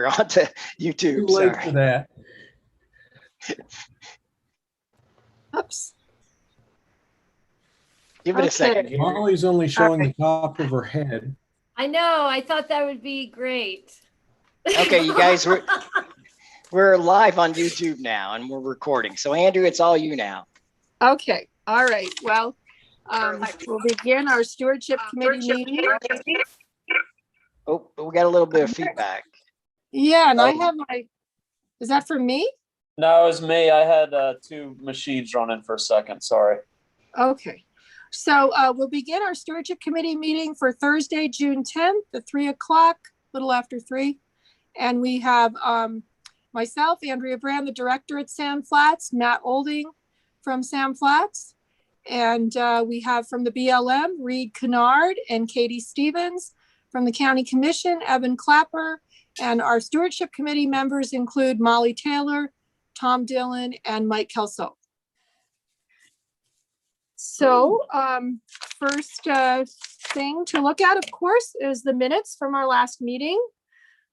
onto YouTube. Too late Sorry. for that. Oops. Give it a second here. Molly's only showing the top of her head. I know. I thought that would be great. Okay, you guys, we're live on YouTube now and we're recording. So Andrew, it's all you now. Okay. All right. Well, we'll begin our stewardship committee meeting. Oh, we got a little bit of feedback. Yeah, and I have my, is that for me? No, it was me. I had two machines running for a second. Sorry. Okay. So we'll begin our stewardship committee meeting for Thursday, June 10th at 3 o'clock, a little after 3. And we have myself, Andrea Brand, the director at Sam Flats, Matt Olding from Sam Flats. And we have from the BLM, Reed Kennard and Katie Stevens. From the County Commission, Evan Clapper. And our stewardship committee members include Molly Taylor, Tom Dillon, and Mike Kelso. So first thing to look at, of course, is the minutes from our last meeting.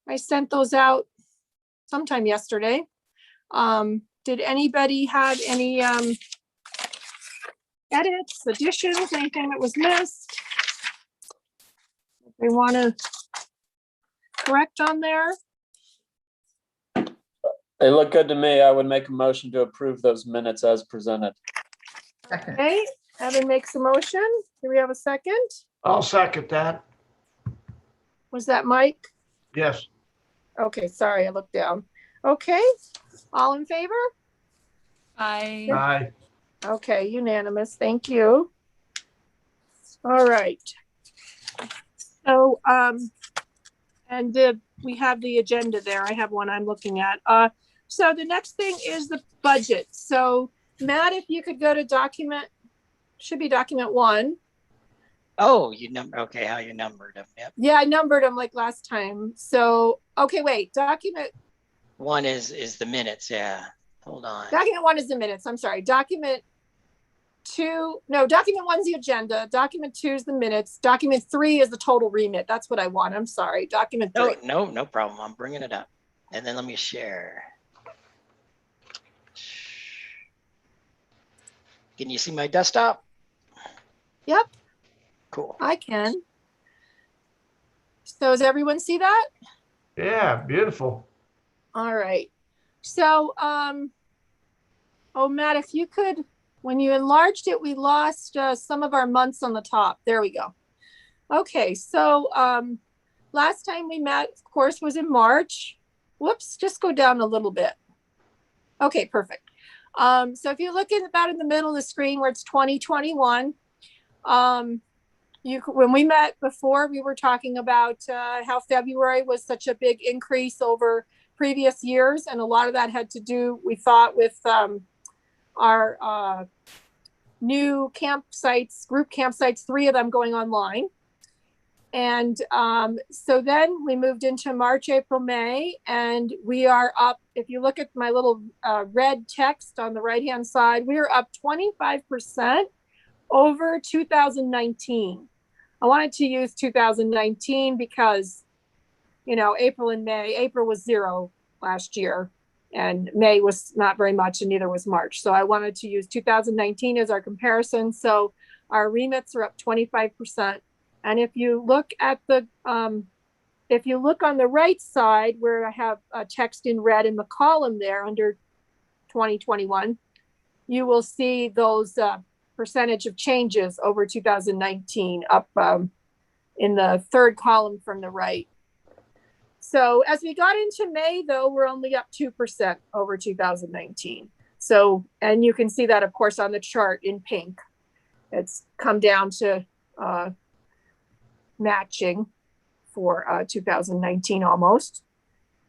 I sent those out sometime yesterday. Did anybody have any edits, additions, anything that was missed? If they want to correct on there? They look good to me. I would make a motion to approve those minutes as presented. Okay, Evan makes a motion. Do we have a second? I'll second that. Was that Mike? Yes. Okay, sorry, I looked down. Okay, all in favor? Aye. Aye. Okay, unanimous, thank you. All right. So, we have the agenda there. I have one I'm looking at. So the next thing is the budget. So Matt, if you could go to document, should be document 1. Oh, you number, okay, how you numbered them. Yep. Yeah, I numbered them like last time. So, okay, wait, document 1 is the minutes. Yeah, hold on. Document 1 is the minutes. I'm sorry. Document 2, no, document 1's the agenda. Document 2 is the minutes. Document 3 is the total remit. That's what I want. I'm sorry. Document 3. No problem. I'm bringing it up. And then let me share. Can you see my desktop? Yep, Cool. I can. So does everyone see that? Yeah, beautiful. All right. So, oh, Matt, if you could, when you enlarged it, we lost some of our months on the top. There we go. Okay, so last time we met, of course, was in March. Whoops, just go down a little bit. Okay, perfect. So if you look about in the middle of the screen where it's 2021, when we met before, we were talking about how February was such a big increase over previous years. And a lot of that had to do, we thought, with our new campsites, group campsites, 3 of them going online. And so then we moved into March, April, May, and we are up, if you look at my little red text on the right-hand side, we are up 25% over 2019. I wanted to use 2019 because, you know, April and May, April was 0 last year, and May was not very much, and neither was March. So I wanted to use 2019 as our comparison. So our remits are up 25%. And if you look at the, if you look on the right side where I have text in red in the column there under 2021, you will see those percentage of changes over 2019 up in the 3rd column from the right. So as we got into May, though, we're only up 2% over 2019. So, and you can see that, of course, on the chart in pink. It's come down to matching for 2019 almost,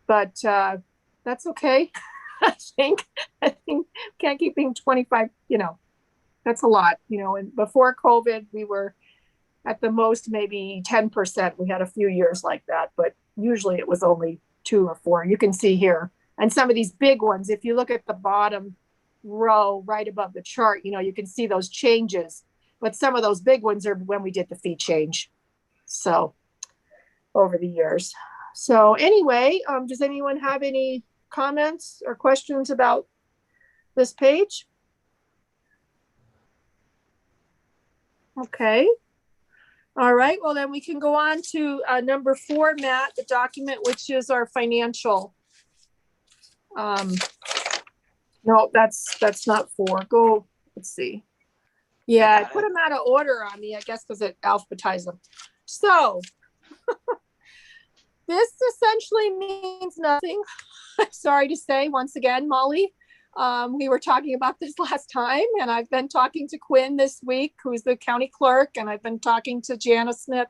but that's okay. I think can't keep being 25, you know, that's a lot, you know. And before COVID, we were at the most maybe 10%. We had a few years like that, but usually it was only 2 or 4. You can see here, and some of these big ones, if you look at the bottom row right above the chart, you know, you can see those changes, but some of those big ones are when we did the fee change. So over the years. So anyway, does anyone have any comments or questions about this page? Okay. All right, well then we can go on to number 4, Matt, the document, which is our financial. No, that's not 4. Go, let's see. Yeah, I put them out of order on me, I guess, because it alphabetized them. So this essentially means nothing. Sorry to say, once again, Molly. We were talking about this last time, and I've been talking to Quinn this week, who's the county clerk, and I've been talking to Jana Smith,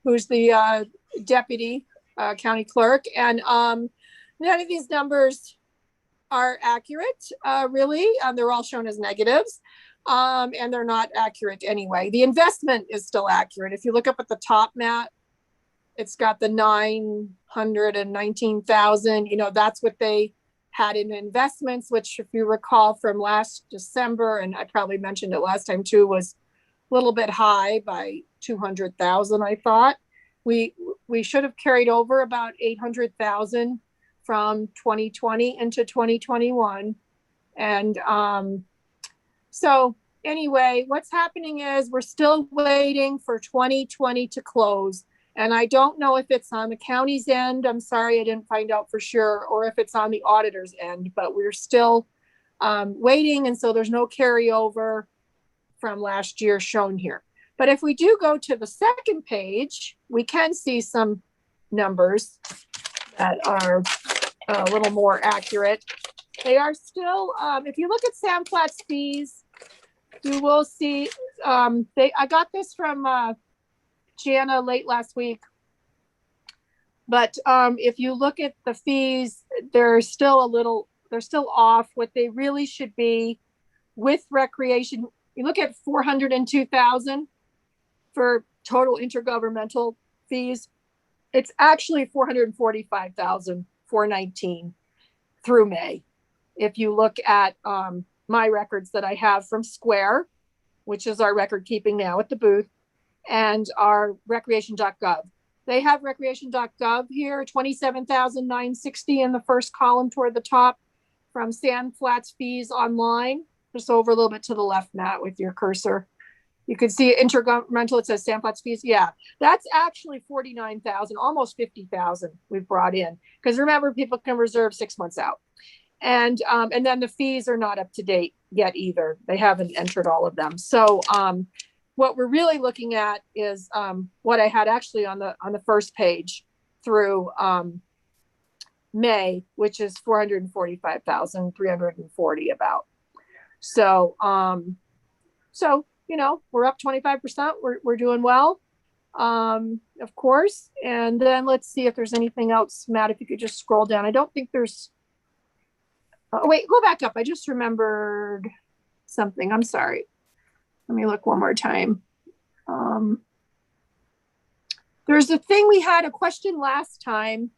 who's the deputy county clerk, and none of these numbers are accurate, really. They're all shown as negatives, and they're not accurate anyway. The investment is still accurate. If you look up at the top, Matt, it's got the 919,000. You know, that's what they had in investments, which, if you recall from last December, and I probably mentioned it last time too, was a little bit high by 200,000. I thought we should have carried over about 800,000 from 2020 into 2021. And so anyway, what's happening is we're still waiting for 2020 to close. And I don't know if it's on the county's end. I'm sorry, I didn't find out for sure, or if it's on the auditor's end, but we're still waiting. And so there's no carryover from last year shown here. But if we do go to the second page, we can see some numbers that are a little more accurate. They are still, if you look at Sam Platts fees, you will see, I got this from Jana late last week. But if you look at the fees, they're still off what they really should be with recreation. You look at 402,000 for total intergovernmental fees. It's actually 445,419 through May. If you look at my records that I have from Square, which is our record keeping now at the booth, and our recreation.gov. They have recreation.gov here, 27,960 in the first column toward the top from Sand Flats fees online. Just over a little bit to the left, Matt, with your cursor. You can see intergovernmental, it says Sand Flats fees. Yeah, that's actually 49,000, almost 50,000 we've brought in. Because remember, people can reserve 6 months out. And then the fees are not up to date yet either. They haven't entered all of them. So what we're really looking at is what I had actually on the first page through May, which is 445,340 about. So you know, we're up 25%. We're doing well, of course. And then let's see if there's anything else, Matt. If you could just scroll down. I don't think there's. Oh, wait, go back up. I just remembered something. I'm sorry. Let me look one more time. There's a thing we had a question last time.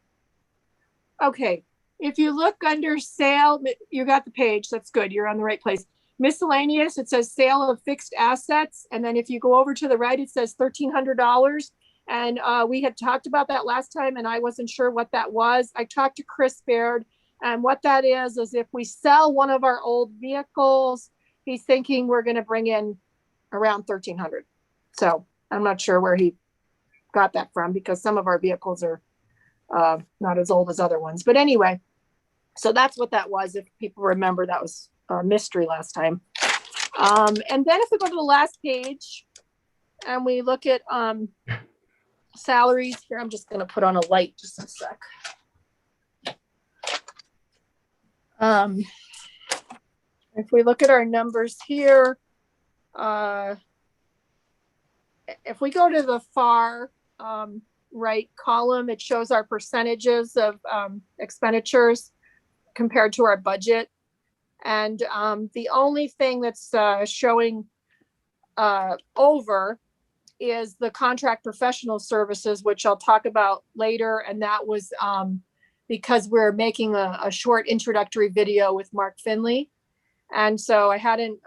Okay, if you look under sale, you got the page. That's good. You're on the right place. Miscellaneous, it says sale of fixed assets. And then if you go over to the right, it says $1,300. And we had talked about that last time, and I wasn't sure what that was. I talked to Chris Baird, and what that is if we sell one of our old vehicles, he's thinking we're going to bring in around 1,300. So I'm not sure where he got that from, because some of our vehicles are not as old as other ones. But anyway, so that's what that was. If people remember, that was a mystery last time. And then if we go to the last page and we look at salaries here, I'm just going to put on a light just a sec. If we look at our numbers here, if we go to the far right column, it shows our percentages of expenditures compared to our budget. And the only thing that's showing over is the contract professional services, which I'll talk about later. And that was because we're making a short introductory video with Mark Finley. And so I hadn't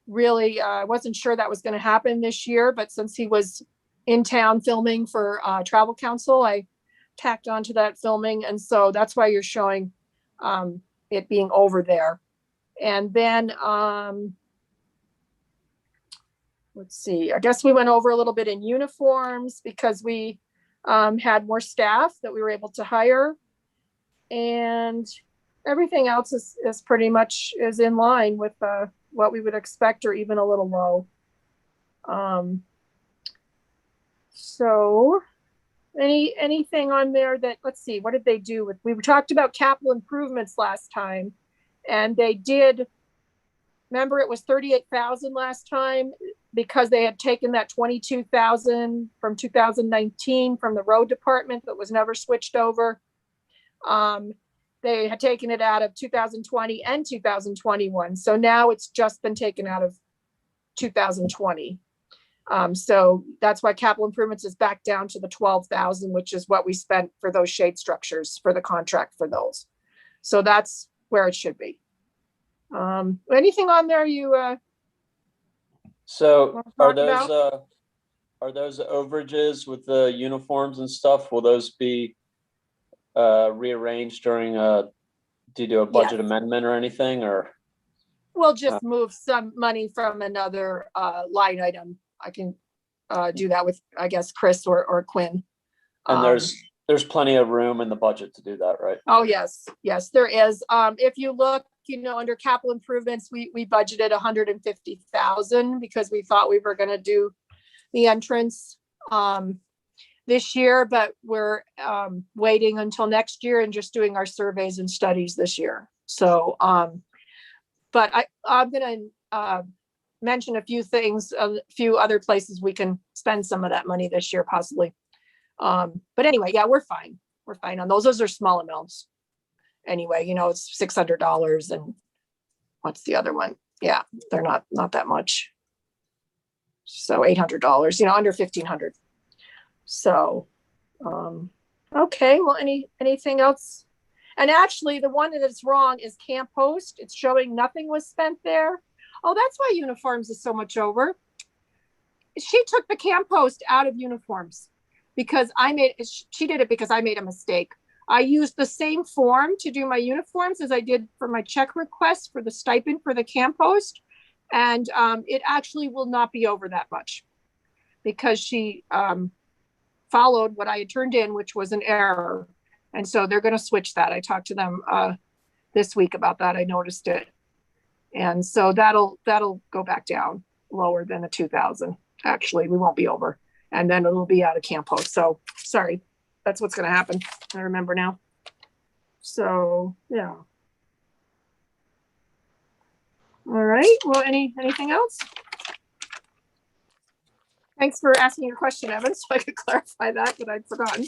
really, I wasn't sure that was going to happen this year, but since he was in town filming for Travel Council, I tacked onto that filming. And so that's why you're showing it being over there. And then, let's see, I guess we went over a little bit in uniforms because we had more staff that we were able to hire. And everything else is pretty much is in line with what we would expect or even a little low. So anything on there that, let's see, what did they do with, we talked about capital improvements last time, and they did, remember it was 38,000 last time because they had taken that 22,000 from 2019 from the road department that was never switched over. They had taken it out of 2020 and 2021. So now it's just been taken out of 2020. So that's why capital improvements is back down to the 12,000, which is what we spent for those shade structures for the contract for those. So that's where it should be. Anything on there you So wanna are talk those overages with the uniforms and stuff? Will those be rearranged during do you do a budget Yes. amendment or anything, or? We'll just move some money from another line item. I can do that with, I guess, Chris or Quinn. And there's plenty of room in the budget to do that, right? Oh, yes, there is. If you look, under capital improvements, we budgeted 150,000 because we thought we were gonna do the entrance this year, but we're waiting until next year and just doing our surveys and studies this year. So, but I'm gonna mention a few things, a few other places we can spend some of that money this year possibly. But anyway, yeah, we're fine. We're fine on those. Those are small amounts. Anyway, it's $600 and what's the other one? Yeah, they're not that much. So $800, under 1,500. So, okay, well, anything else? And actually the one that is wrong is Camp Post. It's showing nothing was spent there. Oh, that's why uniforms is so much over. She took the Camp Post out of uniforms because she did it because I made a mistake. I used the same form to do my uniforms as I did for my check request for the stipend for the Camp Post. And it actually will not be over that much because she followed what I had turned in, which was an error. And so they're going to switch that. I talked to them this week about that. I noticed it. And so that'll go back down lower than the 2,000. Actually, we won't be over. And then it'll be out of Camp Post. So sorry, that's what's going to happen. I remember now. So yeah. All right. Well, anything else? Thanks for asking your question, Evan, so I could clarify that, but I'd forgotten.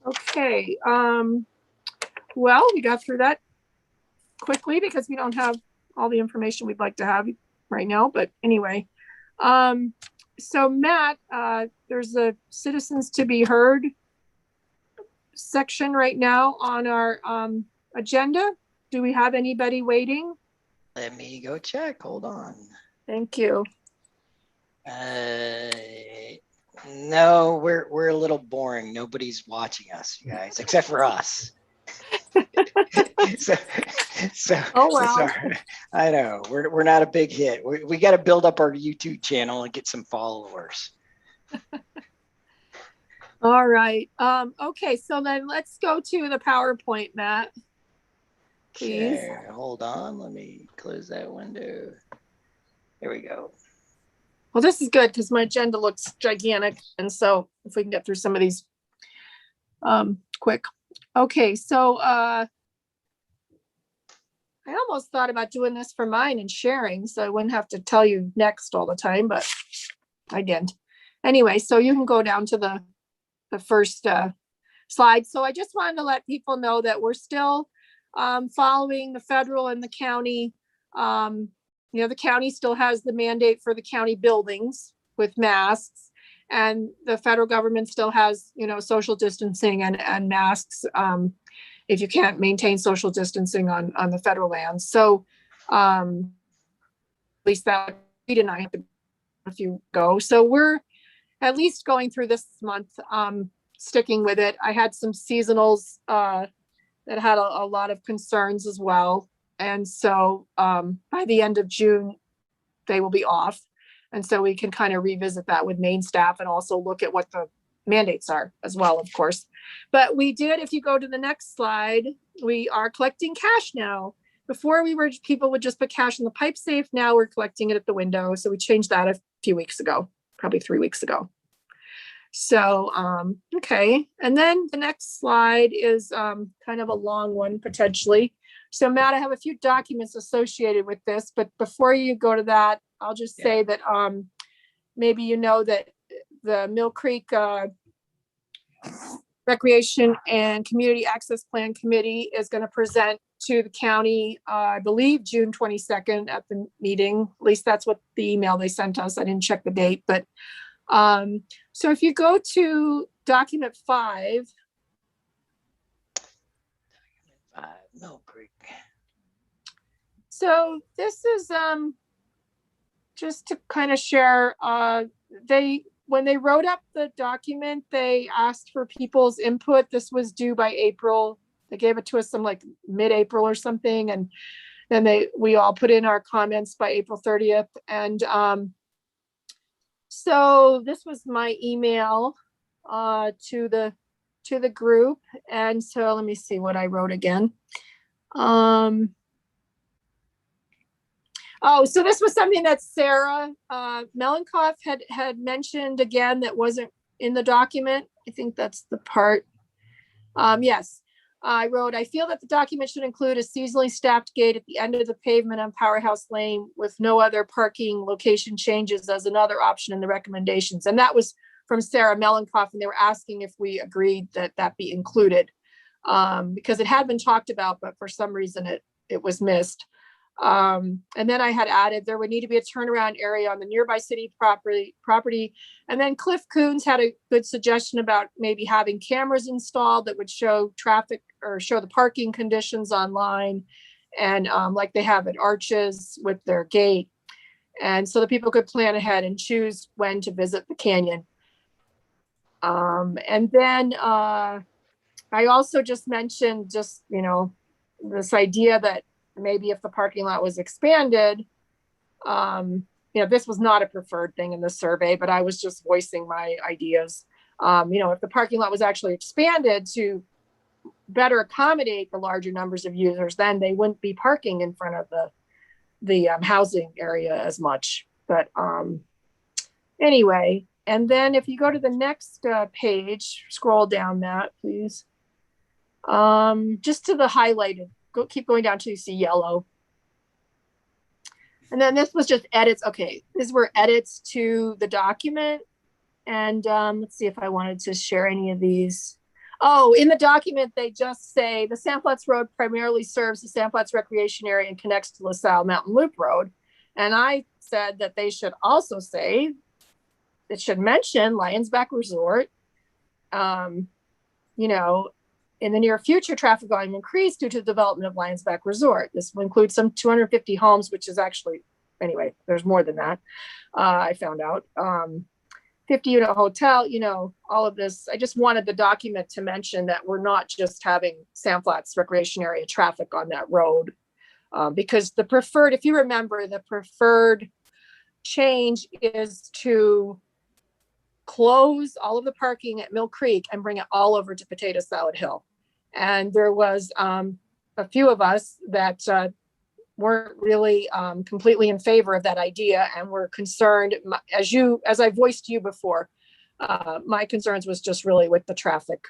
Okay. Well, we got through that quickly because we don't have all the information we'd like to have right now. But anyway, so Matt, there's a citizens to be heard section right now on our agenda. Do we have anybody waiting? Let me go check. Hold on. Thank you. No, we're a little boring. Nobody's watching us, you guys, except for us. so Oh, wow. sorry. I know we're not a big hit. We got to build up our YouTube channel and get some followers. All right. Okay, so then let's go to the PowerPoint, Matt. Please. Okay, hold on. Let me close that window. There we go. Well, this is good because my agenda looks gigantic. And so if we can get through some of these quick. Okay, so I almost thought about doing this for mine and sharing so I wouldn't have to tell you next all the time, but I didn't. Anyway, so you can go down to the first slide. So I just wanted to let people know that we're still following the federal and the county. The county still has the mandate for the county buildings with masks, and the federal government still has, social distancing and masks if you can't maintain social distancing on the federal lands. So at least that we didn't have to a few go. So we're at least going through this month sticking with it. I had some seasonals that had a lot of concerns as well. And so by the end of June, they will be off. And so we can kind of revisit that with main staff and also look at what the mandates are as well, of course. But we did, if you go to the next slide, we are collecting cash now. Before people would just put cash in the pipe safe. Now we're collecting it at the window. So we changed that a few weeks ago, probably 3 weeks ago. So, okay. And then the next slide is kind of a long one potentially. So Matt, I have a few documents associated with this, but before you go to that, I'll just say that maybe you know that the Mill Creek Recreation and Community Access Plan Committee is going to present to the county, I believe June 22nd at the meeting. At least that's what the email they sent us. I didn't check the date, but so if you go to document 5, Mill Creek. so this is just to kind of share, when they wrote up the document, they asked for people's input. This was due by April. They gave it to us some like mid-April or something. And then we all put in our comments by April 30th. And so this was my email to the group. And so let me see what I wrote again. Oh, so this was something that Sarah Melankoff had mentioned again that wasn't in the document. I think that's the part. Yes, I wrote, I feel that the document should include a seasonally staffed gate at the end of the pavement on Powerhouse Lane with no other parking location changes as another option in the recommendations. And that was from Sarah Melankoff, and they were asking if we agreed that that be included because it had been talked about, but for some reason it was missed. And then I had added there would need to be a turnaround area on the nearby city property. And then Cliff Coons had a good suggestion about maybe having cameras installed that would show traffic or show the parking conditions online. And like they have at Arches with their gate. And so the people could plan ahead and choose when to visit the canyon. And then I also just mentioned this idea that maybe if the parking lot was expanded, this was not a preferred thing in the survey, but I was just voicing my ideas. If the parking lot was actually expanded to better accommodate the larger numbers of users, then they wouldn't be parking in front of the housing area as much. But anyway, and then if you go to the next page, scroll down that, please. Just to the highlighted. Keep going down till you see yellow. And then this was just edits. Okay, these were edits to the document. And let's see if I wanted to share any of these. Oh, in the document, they just say the Sandflats Road primarily serves the Sandflats Recreation Area and connects to LaSalle Mountain Loop Road. And I said that they should also say, it should mention Lions Back Resort. In the near future, traffic volume increased due to the development of Lions Back Resort. This will include some 250 homes, which is actually, anyway, there's more than that. I found out. 50-unit hotel, all of this. I just wanted the document to mention that we're not just having Sandflats Recreation Area traffic on that road. Because the preferred, if you remember, the preferred change is to close all of the parking at Mill Creek and bring it all over to Potato Salad Hill. And there was a few of us that weren't really completely in favor of that idea and were concerned, as I voiced to you before, my concerns was just really with the traffic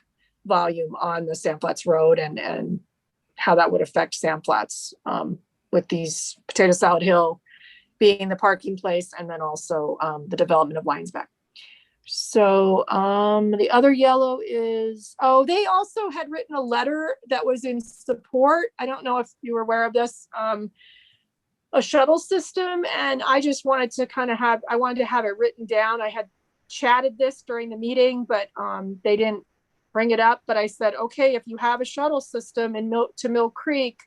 volume on the Sandflats Road and how that would affect Sandflats with these Potato Salad Hill being the parking place and then also the development of Lions Back. So the other yellow is, they also had written a letter that was in support. I don't know if you were aware of this, a shuttle system. And I just wanted to I wanted to have it written down. I had chatted this during the meeting, but they didn't bring it up. But I said, okay, if you have a shuttle system to Mill Creek,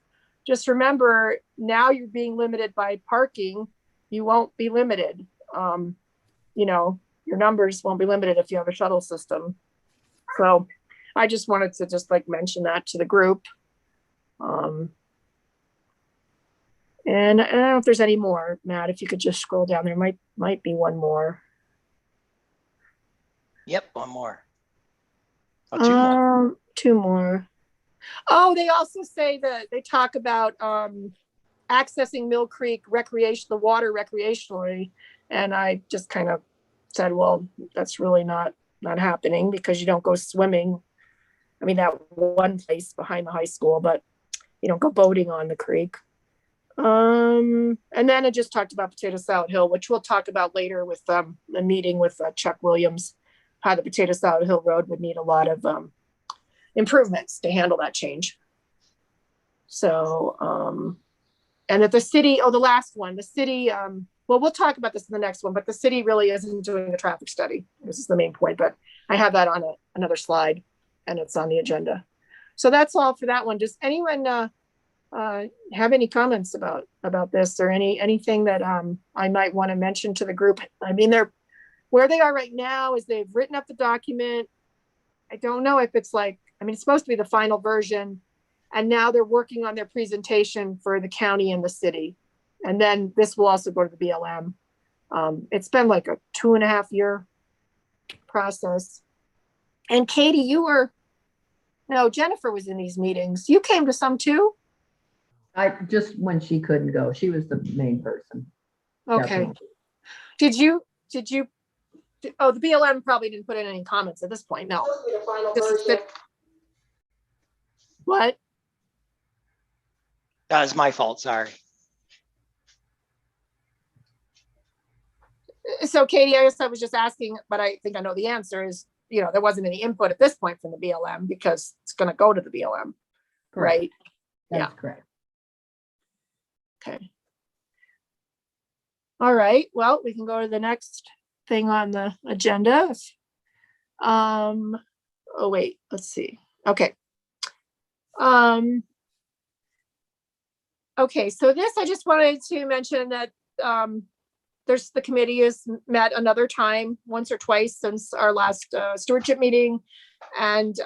just remember now you're being limited by parking. You won't be limited. Your numbers won't be limited if you have a shuttle system. So I just wanted to just like mention that to the group. And I don't know if there's any more, Matt, if you could just scroll down, there might be one more. Yep, one more. Oh, two more. Two more. Oh, they also say that they talk about accessing Mill Creek the water recreationally. And I just kind of said, well, that's really not happening because you don't go swimming. I mean, that one place behind the high school, but you don't go boating on the creek. And then I just talked about Potato Salad Hill, which we'll talk about later with a meeting with Chuck Williams, how the Potato Salad Hill Road would need a lot of improvements to handle that change. So, and that the city, the last one, the city, well, we'll talk about this in the next one, but the city really isn't doing a traffic study. This is the main point, but I have that on another slide and it's on the agenda. So that's all for that one. Does anyone have any comments about this or anything that I might want to mention to the group? I mean, where they are right now is they've written up the document. I don't know if it's like, I mean, it's supposed to be the final version, and now they're working on their presentation for the county and the city. And then this will also go to the BLM. It's been like a 2.5 year process. And Katie, Jennifer was in these meetings. You came to some too? I just when she couldn't go, she was the main person. Okay. Definitely. Did you, the BLM probably didn't put in any comments at this point. No. What? That was my fault. Sorry. So Katie, I guess I was just asking, but I think I know the answer is, there wasn't any input at this point from the BLM because it's going to go to the BLM. Correct. Right? That's correct. Okay. All right. Well, we can go to the next thing on the agenda. Oh wait, let's see. Okay. Okay, so this, I just wanted to mention that the committee has met another time, once or twice since our last stewardship meeting. And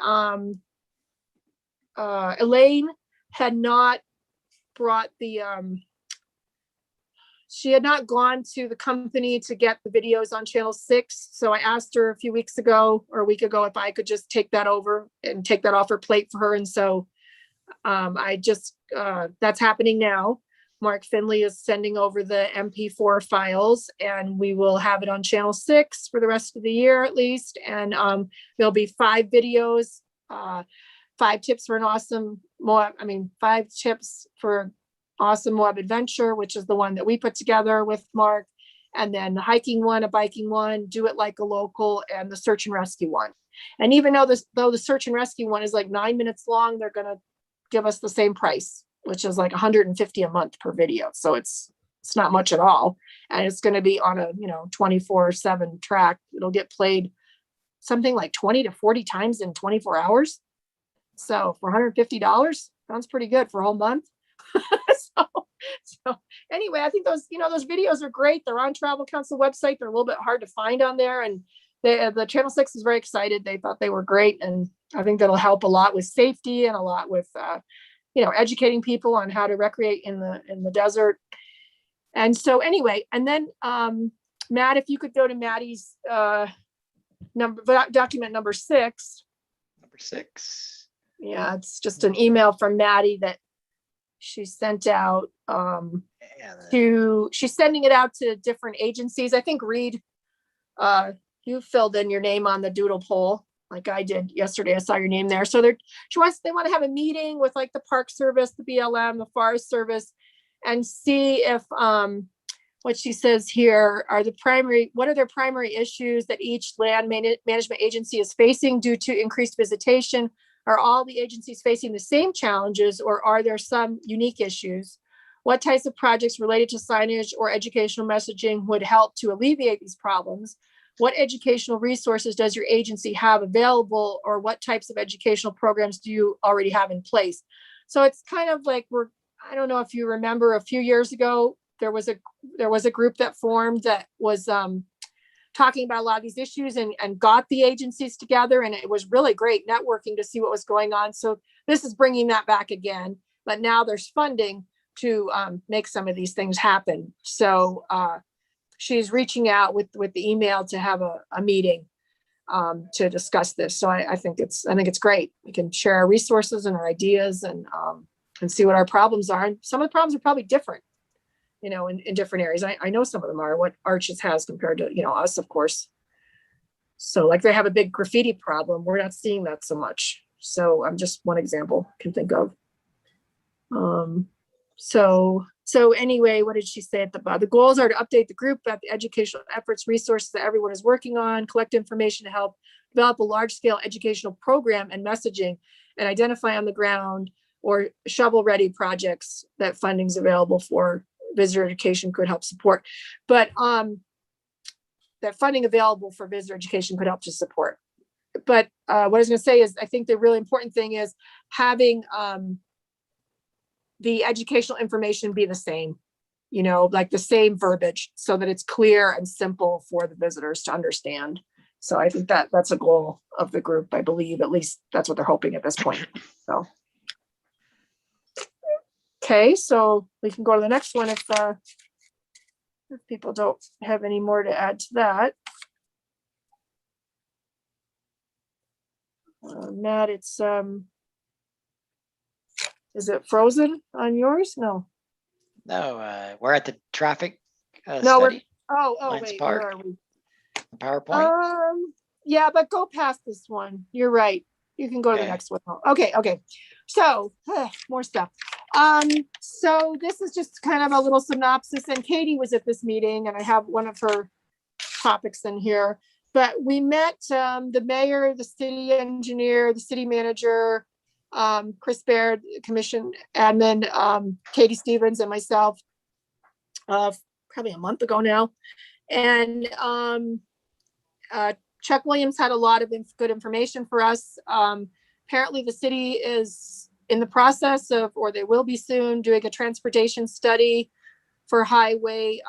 Elaine had not brought she had not gone to the company to get the videos on channel 6. So I asked her a few weeks ago or a week ago if I could just take that over and take that off her plate for her. And so that's happening now. Mark Finley is sending over the MP4 files and we will have it on channel 6 for the rest of the year at least. And there'll be 5 videos, 5 tips for an awesome Moab, 5 tips for awesome Moab adventure, which is the one that we put together with Mark, and then the hiking one, a biking one, do it like a local, and the search and rescue one. And even though the search and rescue one is like 9 minutes long, they're going to give us the same price, which is like $150 a month per video. So it's not much at all. And it's going to be on a 24/7 track. It'll get played something like 20 to 40 times in 24 hours. So for $150, sounds pretty good for a whole month. So anyway, I think those videos are great. They're on Travel Council website. They're a little bit hard to find on there. And the Channel 6 is very excited. They thought they were great. And I think that'll help a lot with safety and a lot with, educating people on how to recreate in the desert. And so anyway, and then Matt, if you could go to Maddie's document number 6. Number 6. Yeah, it's just an email from Maddie that she sent out she's sending it out to different agencies. I think Reed, you filled in your name on the doodle poll like I did yesterday. I saw your name there. So they want to have a meeting with like the Park Service, the BLM, the Forest Service, and see if what she says here what are their primary issues that each land management agency is facing due to increased visitation. Are all the agencies facing the same challenges, or are there some unique issues? What types of projects related to signage or educational messaging would help to alleviate these problems? What educational resources does your agency have available, or what types of educational programs do you already have in place? So it's kind of like I don't know if you remember a few years ago, there was a group that formed that was talking about a lot of these issues and got the agencies together. And it was really great networking to see what was going on. So this is bringing that back again, but now there's funding to make some of these things happen. So she's reaching out with the email to have a meeting to discuss this. So I think it's great. We can share our resources and our ideas and see what our problems are. And some of the problems are probably different, you know, in different areas. I know some of them are what Arches has compared to, you know, us, of course. So like they have a big graffiti problem. We're not seeing that so much. So I'm just one example I can think of. So anyway, what did she say at the bottom? The goals are to update the group about the educational efforts, resources that everyone is working on, collect information to help develop a large-scale educational program and messaging, and identify on the ground or shovel-ready projects that funding's available for visitor education could help support. But that funding available for visitor education could help to support. But what I was going to say is, I think the really important thing is having the educational information be the same, you know, like the same verbiage so that it's clear and simple for the visitors to understand. So I think that that's a goal of the group. I believe at least that's what they're hoping at this point. So. Okay, so we can go to the next one if people don't have any more to add to that. Matt, it's is it frozen on yours? No. No, we're at the traffic No, we're study, oh Lions wait, Park. where are we? PowerPoint. Yeah, but go past this one. You're right. You can go to the Okay. next one. Okay. So more stuff. So this is just kind of a little synopsis, and Katie was at this meeting and I have one of her topics in here, but we met the mayor, the city engineer, the city manager, Chris Baird, commission admin, Katie Stevens and myself, probably a month ago now. And Chuck Williams had a lot of good information for us. Apparently the city is in the process of, or they will be soon, doing a transportation study for highway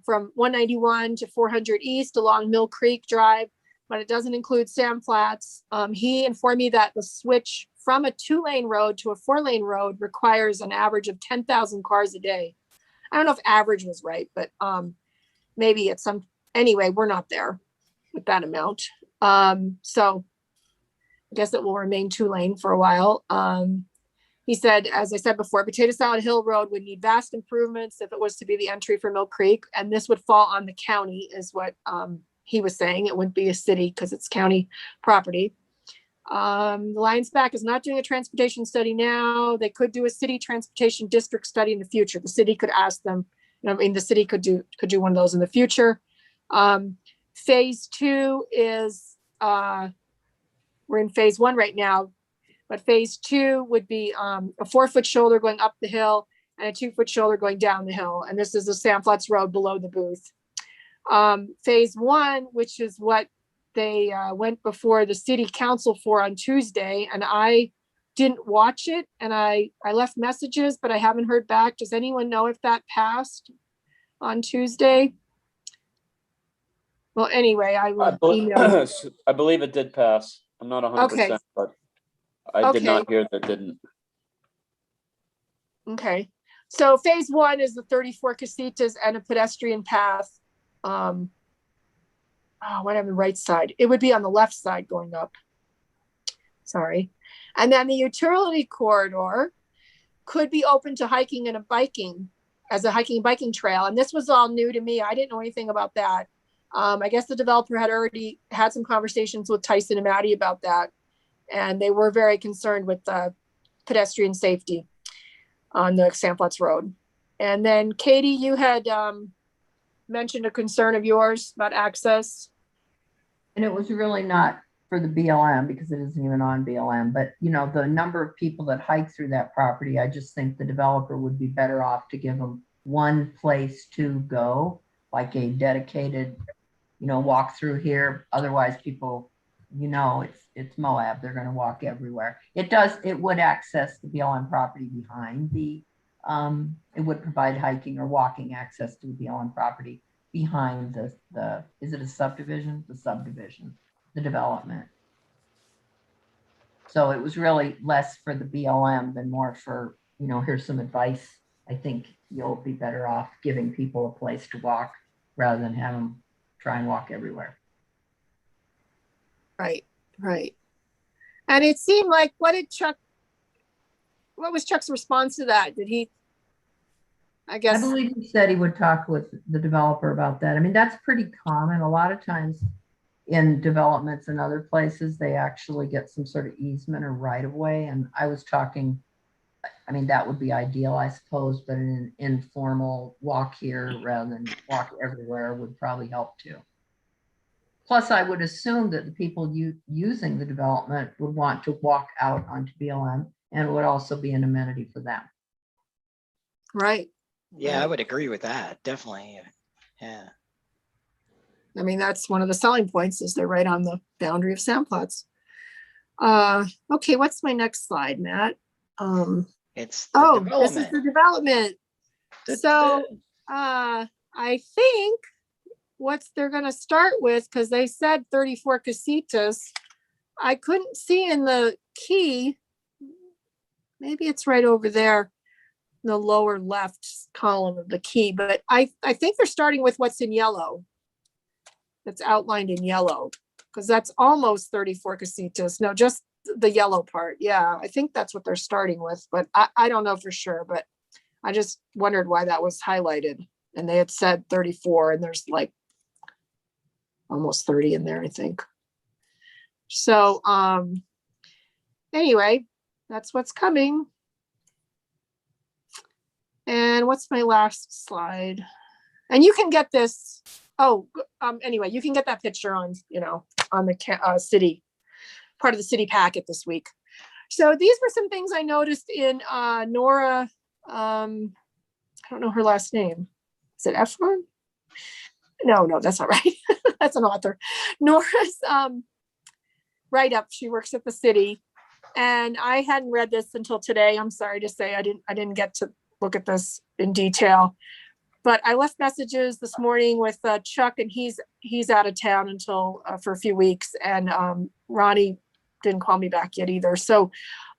from 191 to 400 East along Mill Creek Drive, but it doesn't include Sam Flats. He informed me that the switch from a 2-lane road to a 4-lane road requires an average of 10,000 cars a day. I don't know if average was right, but maybe it's some, anyway, we're not there with that amount. So I guess it will remain 2-lane for a while. He said, as I said before, Potato Salad Hill Road would need vast improvements if it was to be the entry for Mill Creek, and this would fall on the county is what he was saying. It wouldn't be a city because it's county property. The Lions Back is not doing a transportation study now. They could do a city transportation district study in the future. The city could ask them, you know, I mean, the city could do one of those in the future. Phase 2 is, we're in phase 1 right now, but phase 2 would be a 4-foot shoulder going up the hill and a 2-foot shoulder going down the hill. And this is the Sam Flats Road below the booth. Phase 1, which is what they went before the city council for on Tuesday, and I didn't watch it, and I left messages, but I haven't heard back. Does anyone know if that passed on Tuesday? Well, anyway, I will email. I believe it did pass. I'm not 100%, Okay. but I did Okay. not hear that it didn't. Okay, so phase 1 is the 34 casitas and a pedestrian path. What on the right side? It would be on the left side going up. Sorry. And then the utility corridor could be open to hiking and biking as a hiking and biking trail. And this was all new to me. I didn't know anything about that. I guess the developer had already had some conversations with Tyson and Maddie about that. And they were very concerned with the pedestrian safety on the Sam Flats Road. And then Katie, you had mentioned a concern of yours about access. And it was really not for the BLM because it isn't even on BLM, but you know, the number of people that hike through that property, I just think the developer would be better off to give them one place to go, like a dedicated, you know, walk through here. Otherwise people, you know, it's Moab. They're going to walk everywhere. It would access the BLM property behind the, it would provide hiking or walking access to the BLM property. behind is it a subdivision? The subdivision, the development. So it was really less for the BLM than more for, here's some advice. I think you'll be better off giving people a place to walk rather than have them try and walk everywhere. Right. And it seemed like, what was Chuck's response to that? Did he, I guess. I believe he said he would talk with the developer about that. I mean, that's pretty common. A lot of times in developments and other places, they actually get some sort of easement or right of way. And I was talking, I mean, that would be ideal, I suppose, but an informal walk here rather than walk everywhere would probably help too. Plus, I would assume that the people using the development would want to walk out onto BLM, and it would also be an amenity for them. Right. Yeah, I would agree with that. Definitely. Yeah. I mean, that's one of the selling points, is they're right on the boundary of sand plots. Okay, what's my next slide, Matt? It's the This is the development. So I think what they're going to start with, because they said 34 casitas, I couldn't see in the key. Maybe it's right over there, the lower left column of the key, but I think they're starting with what's in yellow. That's outlined in yellow, because that's almost 34 casitas. No, just the yellow part. Yeah, I think that's what they're starting with, but I don't know for sure, but I just wondered why that was highlighted. And they had said 34, and there's like almost 30 in there, I think. So anyway, that's what's coming. And what's my last slide? And you can get this. Anyway, you can get that picture on, on the city, part of the city packet this week. So these were some things I noticed in Nora. I don't know her last name. Is it Efron? No, that's not right. That's an author. Nora's write-up. She works at the city, and I hadn't read this until today. I'm sorry to say I didn't get to look at this in detail, but I left messages this morning with Chuck, and he's out of town until for a few weeks, and Ronnie didn't call me back yet either. So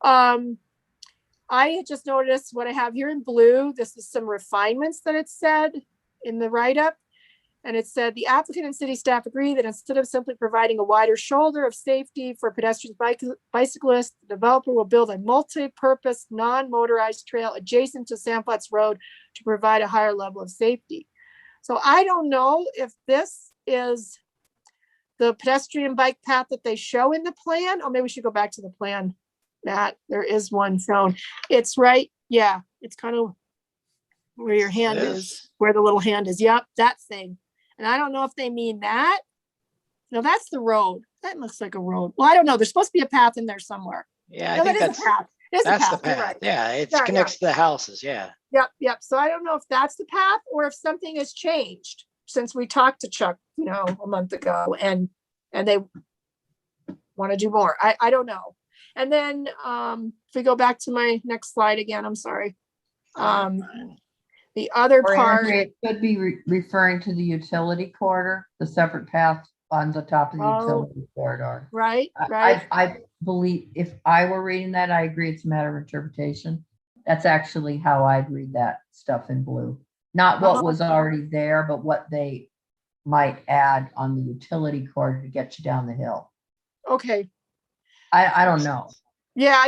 I had just noticed what I have here in blue. This is some refinements that it said in the write-up. And it said, the applicant and city staff agree that instead of simply providing a wider shoulder of safety for pedestrians, bicyclists, the developer will build a multi-purpose, non-motorized trail adjacent to Sandflats Road to provide a higher level of safety. So I don't know if this is the pedestrian bike path that they show in the plan, or maybe we should go back to the plan, Matt. There is one shown. It's right. Yeah, it's kind of where your hand is, where the little hand is. Yep, that thing. And I don't know if they mean that. No, that's the road. That looks like a road. Well, I don't know. There's supposed to be a path in there somewhere. Yeah, No, I think that is a path. It is that's a path. the path. You're right. Yeah, it Yeah, connects to the houses. Yeah. Yep. So I don't know if that's the path or if something has changed since we talked to Chuck, a month ago, and they want to do more. I don't know. And then if we go back to my next slide again, I'm sorry. The other part, It could be referring to the utility corridor, the separate path on the top of the utility corridor. right. I believe, if I were reading that, I agree it's a matter of interpretation. That's actually how I'd read that stuff in blue. Not what was already there, but what they might add on the utility corridor to get you down the hill. Okay. I don't know. Yeah,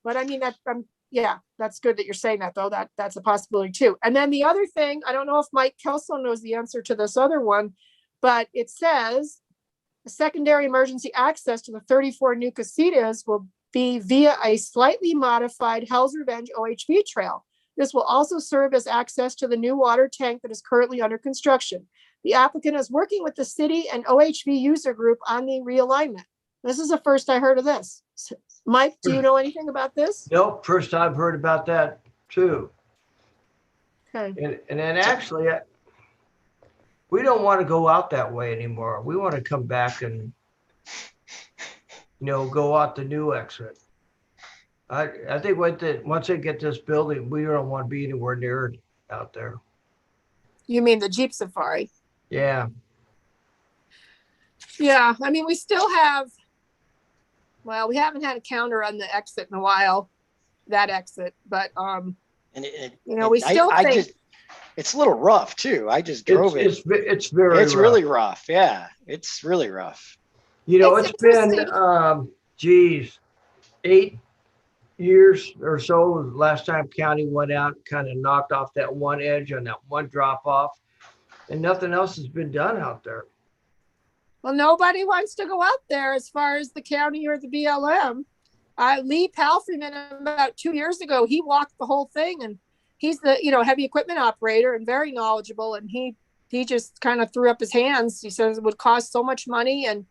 but I mean, that's good that you're saying that, though. That's a possibility too. And then the other thing, I don't know if Mike Kelso knows the answer to this other one, but it says the secondary emergency access to the 34 new casitas will be via a slightly modified Hell's Revenge OHV trail. This will also serve as access to the new water tank that is currently under construction. The applicant is working with the city and OHV user group on the realignment. This is the first I heard of this. Mike, do you know anything about this? Nope, first I've heard about that too. Okay. And then actually, we don't want to go out that way anymore. We want to come back and, go out the new exit. I think once they get this building, we don't want to be anywhere near it out there. You mean the Jeep Safari? Yeah. Yeah, I mean, we still have, well, we haven't had a counter on the exit in a while, that exit, but, And we still I think, just, it's a little rough too. I just drove it. It's very It's rough. really rough. Yeah, it's really rough. You know, It's it's been, interesting. geez, 8 years or so. Last time county went out, kind of knocked off that one edge on that one drop off, and nothing else has been done out there. well, nobody wants to go out there as far as the county or the BLM. Lee Palfreyman, about 2 years ago, he walked the whole thing, and he's the, heavy equipment operator and very knowledgeable. And he just kind of threw up his hands. He says it would cost so much money. And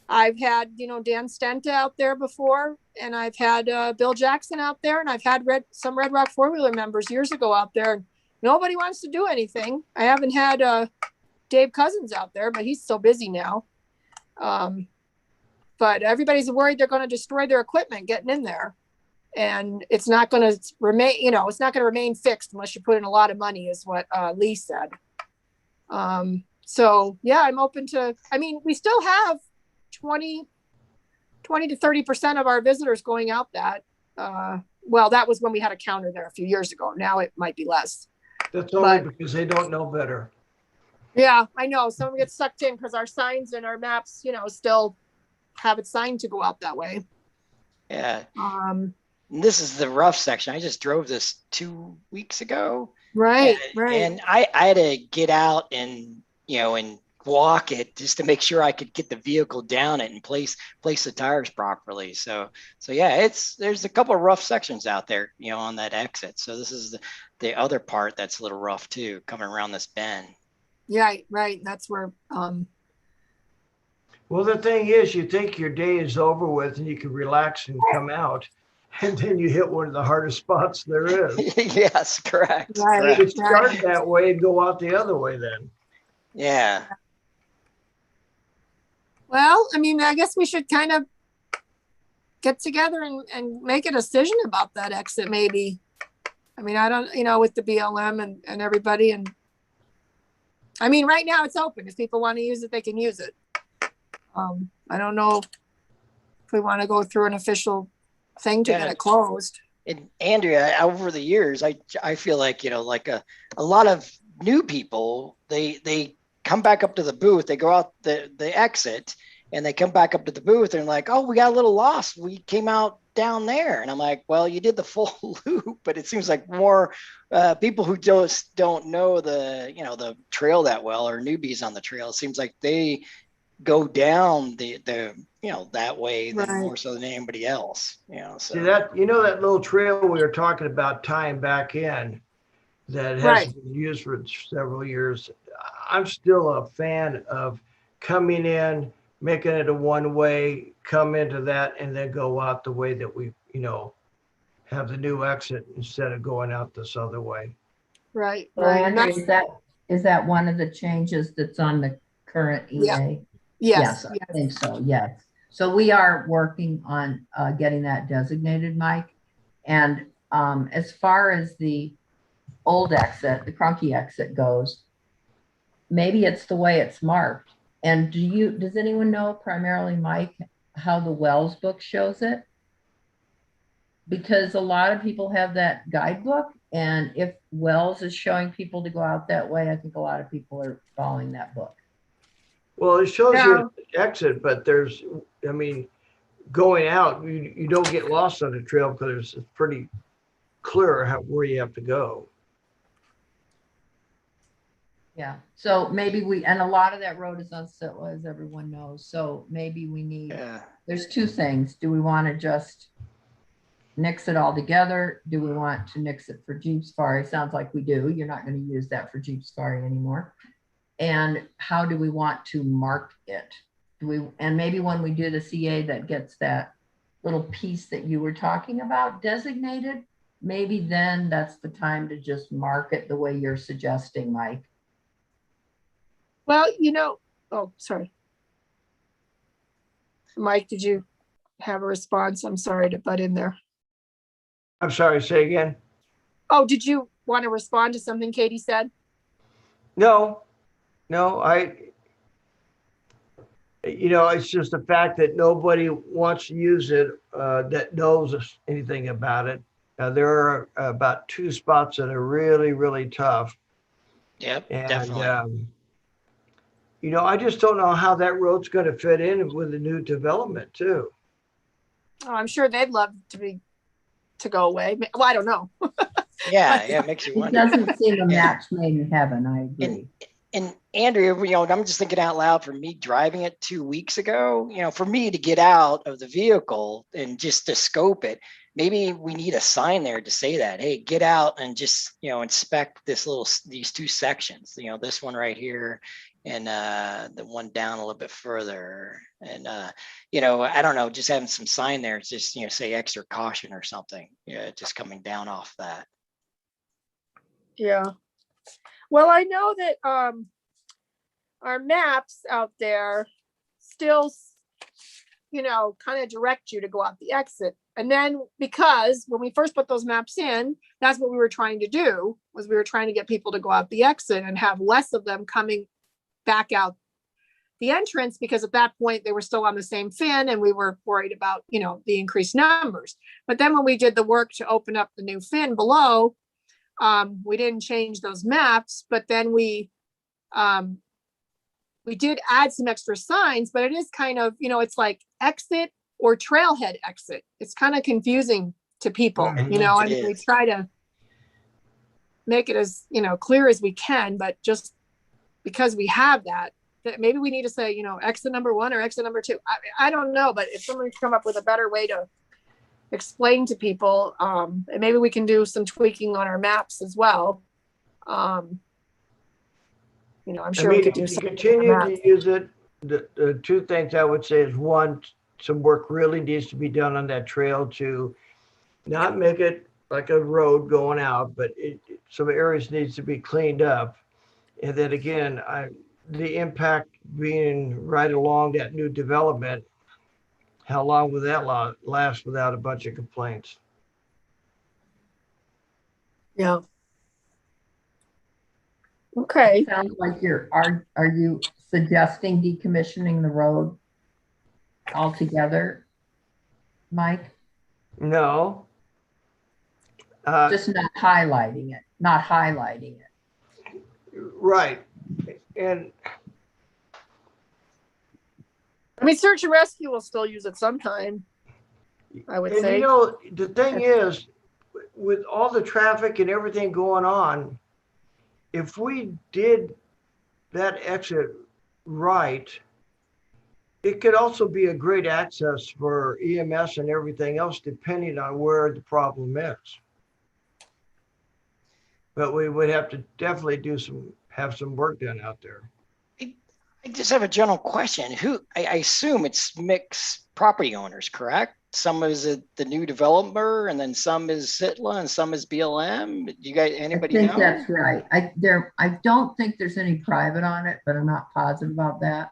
I've had, Dan Stenta out there before, and I've had Bill Jackson out there, and I've had some Red Rock four-wheeler members years ago out there. And nobody wants to do anything. I haven't had Dave Cousins out there, but he's so busy now. But everybody's worried they're going to destroy their equipment getting in there. And it's not going to remain, it's not going to remain fixed unless you put in a lot of money, is what Lee said. So yeah, I'm open to, we still have 20 to 30% of our visitors going out that. Well, that was when we had a counter there a few years ago. Now it might be less. That's only because they don't know better. Yeah, I know. Some get sucked in because our signs and our maps, still have it signed to go out that way. Yeah. This is the rough section. I just drove this 2 weeks ago. Right, and, right. And I had to get out and, and walk it just to make sure I could get the vehicle down it and place the tires properly. So yeah, there's a couple of rough sections out there, on that exit. So this is the other part that's a little rough too, coming around this bend. Yeah, right. That's where, Well, the thing is, you think your day is over with and you can relax and come out, and then you hit one of the hardest spots there is. Yes, correct. Right. You could start that way and go out the other way then. Yeah. Well, I guess we should kind of get together and make a decision about that exit, maybe. I don't, with the BLM and everybody. And right now it's open. If people want to use it, they can use it. I don't know if we want to go through an official thing to get it closed. And Andrea, over the years, I feel like, like a lot of new people, they come back up to the booth, they go out the exit, and they come back up to the booth and like, oh, we got a little lost. We came out down there. And I'm like, well, you did the full loop, but it seems like more people who just don't know the trail that well, or newbies on the trail. It seems like they go down the that way than more so than anybody else. So see that that little trail we were talking about tying back in that has been used for several years. I'm still a fan of coming in, making it a one-way, come into that, and then go out the way that we have the new exit instead of going out this other way. Right. So Andrea, is that one of the changes that's on the current EA? Yeah. Yes. I think so. Yes. So we are working on getting that designated, Mike. And as far as the old exit, the Crunky exit goes, maybe it's the way it's marked. And does anyone know, primarily Mike, how the Wells book shows it? Because a lot of people have that guidebook, and if Wells is showing people to go out that way, I think a lot of people are following that book. Well, it shows you exit, but there's, going out, you don't get lost on the trail because it's pretty clear where you have to go. Yeah. So maybe and a lot of that road is on Sitla, as everyone knows. So maybe we need, there's two things. Do we want to just nix it all together? Do we want to nix it for Jeep Safari? Sounds like we do. You're not going to use that for Jeep Safari anymore. And how do we want to mark it? And maybe when we do the CA that gets that little piece that you were talking about designated, maybe then that's the time to just mark it the way you're suggesting, Mike. Well, oh, sorry. Mike, did you have a response? I'm sorry to butt in there. I'm sorry, say again. Oh, did you want to respond to something Katie said? No, No, it's just the fact that nobody wants to use it that knows anything about it. There are about 2 spots that are really, really tough. Yep, And, definitely. I just don't know how that road's going to fit in with the new development too. Oh, I'm sure they'd love to go away. Well, I don't know. Yeah, it makes you It wonder. doesn't seem a Yeah. match made in heaven, I agree. And Andrea, I'm just thinking out loud, for me driving it 2 weeks ago, for me to get out of the vehicle and just to scope it, maybe we need a sign there to say that, hey, get out and just, inspect these 2 sections, this one right here and the one down a little bit further. And, I don't know, just having some sign there, just, say extra caution or something, just coming down off that. Yeah. Well, I know that our maps out there still, kind of direct you to go out the exit. And then because when we first put those maps in, that's what we were trying to do, was we were trying to get people to go out the exit and have less of them coming back out the entrance, because at that point they were still on the same fin and we were worried about, the increased numbers. But then when we did the work to open up the new fin below, we didn't change those maps, but then we did add some extra signs, but it is kind of, it's like exit or trailhead exit. It's kind of confusing to people, Mhm. and we try to make it as, clear as we can, but just because we have that maybe we need to say, exit number 1 or exit number 2. I don't know, but if someone can come up with a better way to explain to people, and maybe we can do some tweaking on our maps as well. I'm sure we could do if you something. continue to use it, the 2 things I would say is, 1, some work really needs to be done on that trail to not make it like a road going out, but some areas needs to be cleaned up. And then again, the impact being right along that new development, how long will that last without a bunch of complaints? Yeah. Okay. Sounds like are you suggesting decommissioning the road altogether, Mike? No. Just not highlighting it. Right. And Search and rescue will still use it sometime, I would say. The thing is, with all the traffic and everything going on, if we did that exit right, it could also be a great access for EMS and everything else, depending on where the problem is. But we would have to definitely have some work done out there. I just have a general question. I assume it's mixed property owners, correct? Some is the new developer, and then some is SITLA, and some is BLM. Do you guys, anybody know? I think that's right. I don't think there's any private on it, but I'm not positive about that.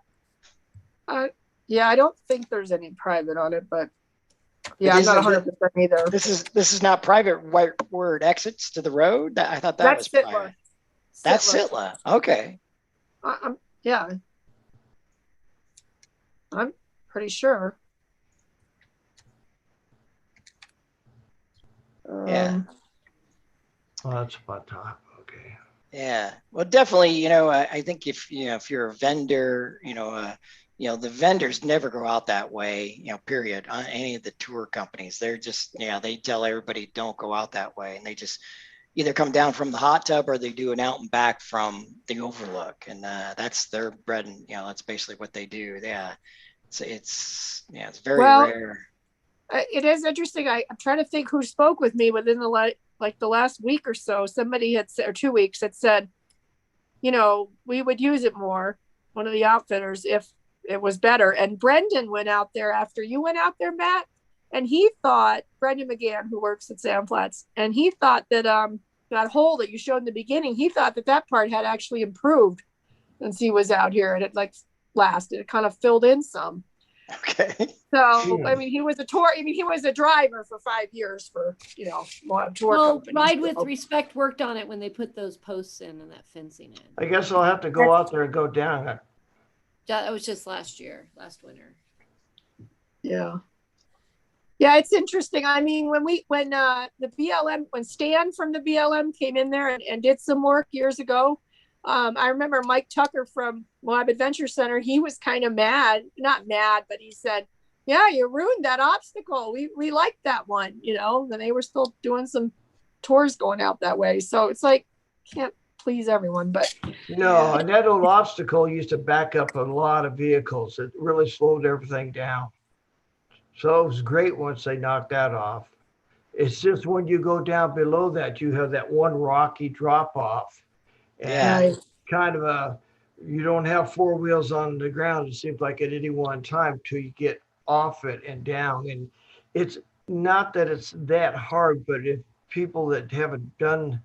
Yeah, I don't think there's any private on it, but yeah, I'm not 100% either. This is not private word exits to the road. I thought that was private. That's SITLA. Okay. Yeah. I'm pretty sure. Yeah. Well, that's about top. Okay. Yeah. Well, definitely, I think if you're a vendor, the vendors never go out that way, period, on any of the tour companies. They're just, they tell everybody don't go out that way. And they just either come down from the hot tub or they do an out and back from the overlook. And that's their bread. And, that's basically what they do. Yeah. It's very rare. It is interesting. I'm trying to think who spoke with me within the last week or so. Somebody had said, or 2 weeks, had said, we would use it more, one of the outfitters, if it was better. And Brendan went out there after you went out there, Matt, and he thought, Brendan McGann, who works at Sand Flats, and he thought that that hole that you showed in the beginning, he thought that part had actually improved since he was out here, and it lasted. It kind of filled in some. Okay. So, I mean, he was a driver for 5 years for, a tour Well, company. Ride with So- Respect worked on it when they put those posts in and that fencing in. I guess I'll have to go out there and go down it. That was just last winter. Yeah. Yeah, it's interesting. I mean, when Stan from the BLM came in there and did some work years ago, I remember Mike Tucker from Moab Adventure Center, he was kind of not mad, but he said, yeah, you ruined that obstacle. We liked that one, and they were still doing some tours going out that way. So it's like, can't please everyone, but. No, and that old obstacle used to back up a lot of vehicles. It really slowed everything down. So it was great once they knocked that off. It's just when you go down below that, you have that one rocky drop off. And kind of you don't have four wheels on the ground, it seems like at any one time till you get off it and down. And it's not that it's that hard, but if people that haven't done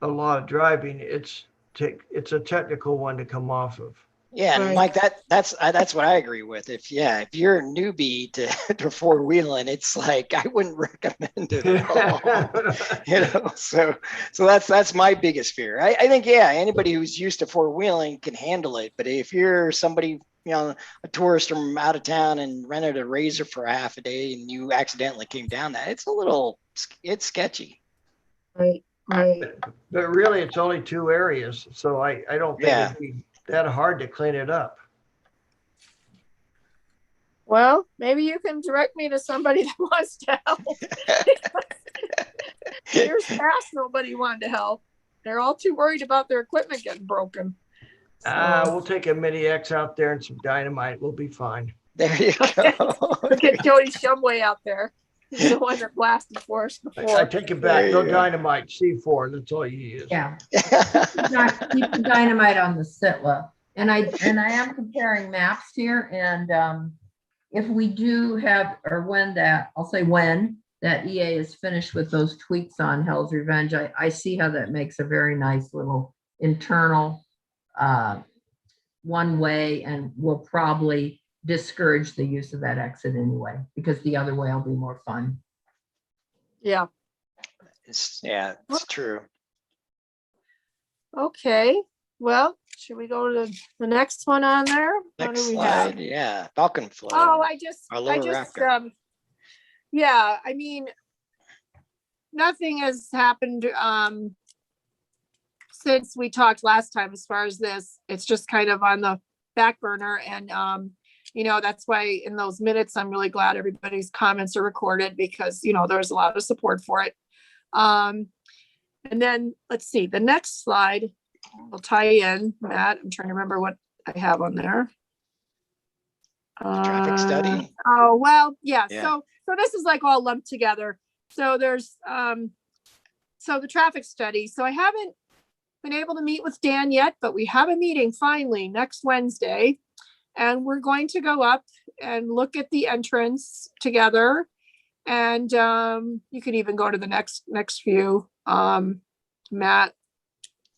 a lot of driving, it's a technical one to come off of. Yeah, and Right. Mike, that's what I agree with. If you're a newbie to four wheeling, it's like I wouldn't recommend it at all. So that's my biggest fear. I think anybody who's used to four wheeling can handle it, but if you're somebody, a tourist from out of town and rented a Razor for a half a day and you accidentally came down that, it's sketchy. Right. But really, it's only two areas, so I don't think it'd be that hard to clean it up. Well, maybe you can direct me to somebody that wants to help. Years past, nobody wanted to help. They're all too worried about their equipment getting broken. We'll take a Mini X out there and some dynamite. We'll be fine. There you go. We'll get Jody Shumway out there. He's the one that blasted for us before. I take it back. No dynamite, C4. That's all you use. Yeah. Keep the dynamite on the Sitla. And I am comparing maps here. And if we do have, or when that EA is finished with those tweaks on Hell's Revenge, I see how that makes a very nice little internal one way, and will probably discourage the use of that exit anyway, because the other way will be more fun. Yeah. It's true. Okay. Well, should we go to the next one on there? Next what do we slide. have? Yeah. Falcon Flow. Oh, Our Lower Raptor. I mean, nothing has happened since we talked last time as far as this. It's just kind of on the back burner, and that's why in those minutes I'm really glad everybody's comments are recorded, because there's a lot of support for it. And then let's see, the next slide will tie in, Matt. I'm trying to remember what I have on there. Traffic study. Oh, well, yeah. Yeah. So this is like all lumped together. So there's so the traffic study. So I haven't been able to meet with Dan yet, but we have a meeting finally next Wednesday, and we're going to go up and look at the entrance together. And you can even go to the next view, Matt.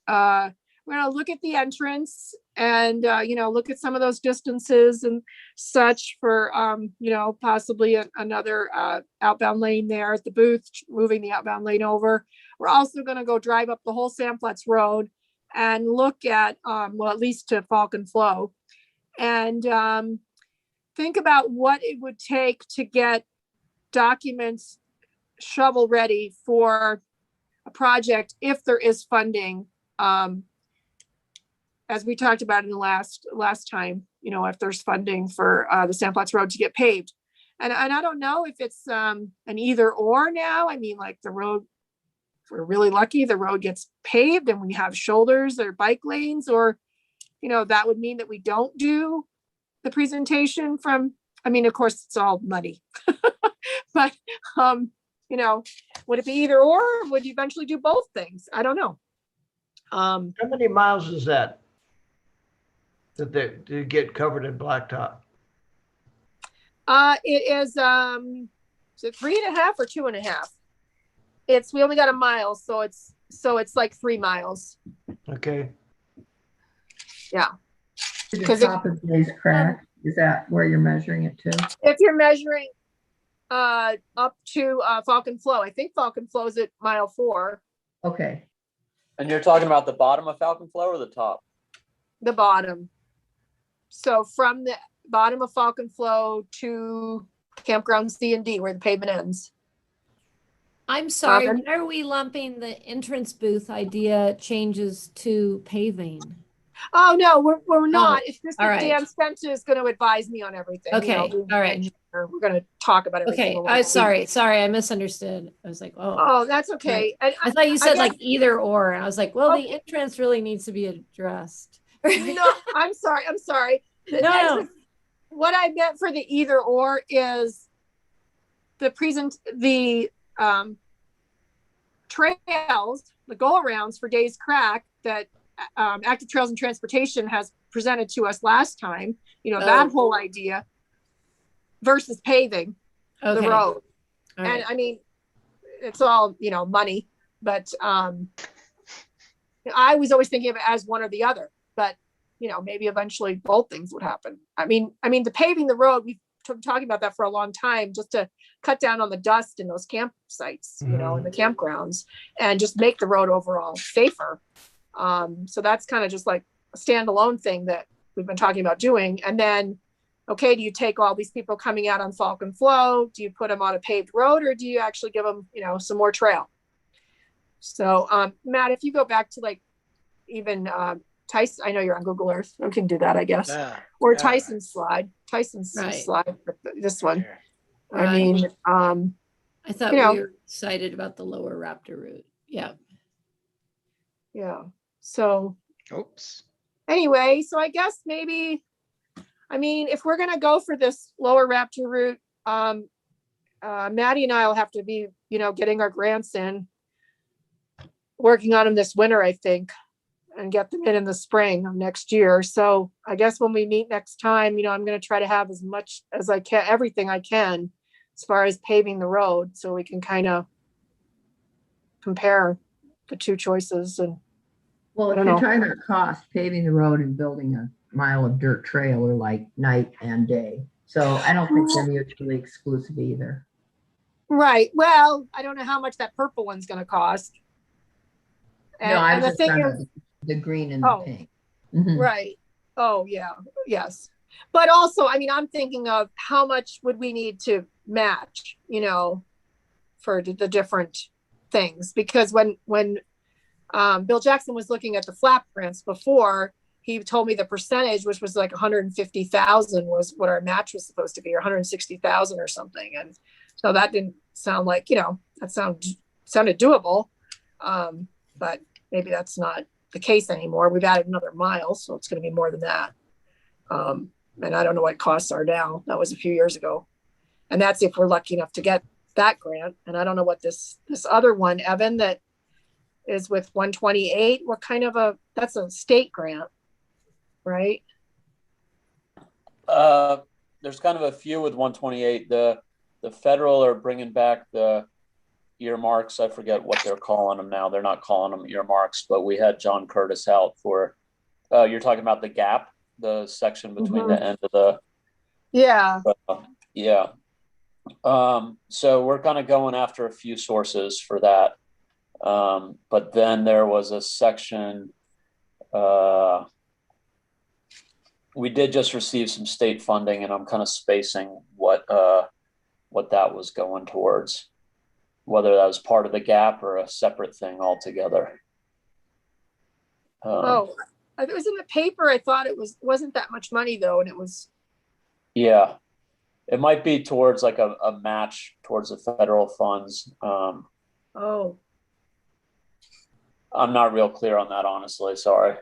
We're going to look at the entrance and, look at some of those distances and such for, possibly another outbound lane there at the booth, moving the outbound lane over. We're also going to go drive up the whole Sandflats Road and look at, at least to Falcon Flow, and think about what it would take to get documents shovel ready for a project if there is funding. As we talked about in the last time, if there's funding for the Sandflats Road to get paved. And I don't know if it's an either or now. I mean, like the road, if we're really lucky, the road gets paved and we have shoulders or bike lanes, or, that would mean that we don't do the presentation from, of course, it's all money. But, would it be either or? Would you eventually do both things? I don't know. How many miles is that they get covered in blacktop? It is it 3.5 or 2.5? We only got a mile, so it's like 3 miles. Okay. Yeah. To the top of today's crack. Is that where you're measuring it to? If you're measuring up to Falcon Flow, I think Falcon Flow is at mile 4. Okay. And you're talking about the bottom of Falcon Flow or the top? The bottom. So from the bottom of Falcon Flow to Campground C and D, where the pavement ends. I'm sorry, and- why are we lumping the entrance booth idea changes to paving? Oh, no, we're not. It's just all that right. Dan Spencer is going to advise me on everything. Okay, being all an right. engineer. We're going to talk about everything. Okay, sorry, I misunderstood. I was like, oh. Oh, that's okay. And I thought you said guess- like either or. And I was like, well, Okay. the entrance really needs to be addressed. No, I'm sorry. The No. entrance- What I meant for the either or is the trails, the go-arounds for Days Crack that Active Trails and Transportation has presented to us last time, that whole idea versus paving the Okay. road. All And right. I mean, it's all, money, but I was always thinking of it as one or the other, but maybe eventually both things would happen. I mean, the paving the road, we've been talking about that for a long time, just to cut down on the dust in those campsites, in the campgrounds, and just make the road overall safer. So that's kind of just like a standalone thing that we've been talking about doing. And then, okay, do you take all these people coming out on Falcon Flow? Do you put them on a paved road, or do you actually give them, some more trail? So, Matt, if you go back to like even Tyson, I know you're on Google Earth. We can do that, I guess. Or Tyson's slide. Right. Slide. This one. Here. I mean, I thought you know. we were excited about the lower Raptor route. Yeah. yeah. So Oops. anyway, so I guess maybe, if we're gonna go for this lower Raptor route, Maddie and I will have to be, getting our grants in, working on them this winter, I think, and get them in the spring of next year. So I guess when we meet next time, I'm going to try to have as much as I can, everything I can, as far as paving the road, so we can kind of compare the two choices. And Well, I if don't you're know. talking about cost, paving the road and building a mile of dirt trail are like night and day. So I don't think they're mutually exclusive either. Right. Well, I don't know how much that purple one's going to cost. And, No, I'm and the just thing talking is, about the green and the Oh. pink. Mhm. right. Oh, yeah. Yes. But also, I'm thinking of how much would we need to match, for the different things. Because when Bill Jackson was looking at the flat prints before, he told me the percentage, which was like 150,000 was what our match was supposed to be, or 160,000 or something. And so that didn't sound like, that sounded doable. But maybe that's not the case anymore. We've added another mile, so it's going to be more than that. And I don't know what costs are now. That was a few years ago. And that's if we're lucky enough to get that grant. And I don't know what this other one, Evan, that is with 128, what kind of that's a state grant, right? There's kind of a few with 128. The federal are bringing back the earmarks. I forget what they're calling them now. They're not calling them earmarks, but we had John Curtis out for, you're talking about the gap, the section between the end of the, Yeah. yeah. So we're kind of going after a few sources for that. But then there was a section, we did just receive some state funding, and I'm kind of spacing what that was going towards, whether that was part of the gap or a separate thing altogether. It was in the paper. I thought it wasn't that much money though. And it was. Yeah, it might be towards like a match towards the federal funds. Oh, I'm not real clear on that, honestly. Sorry.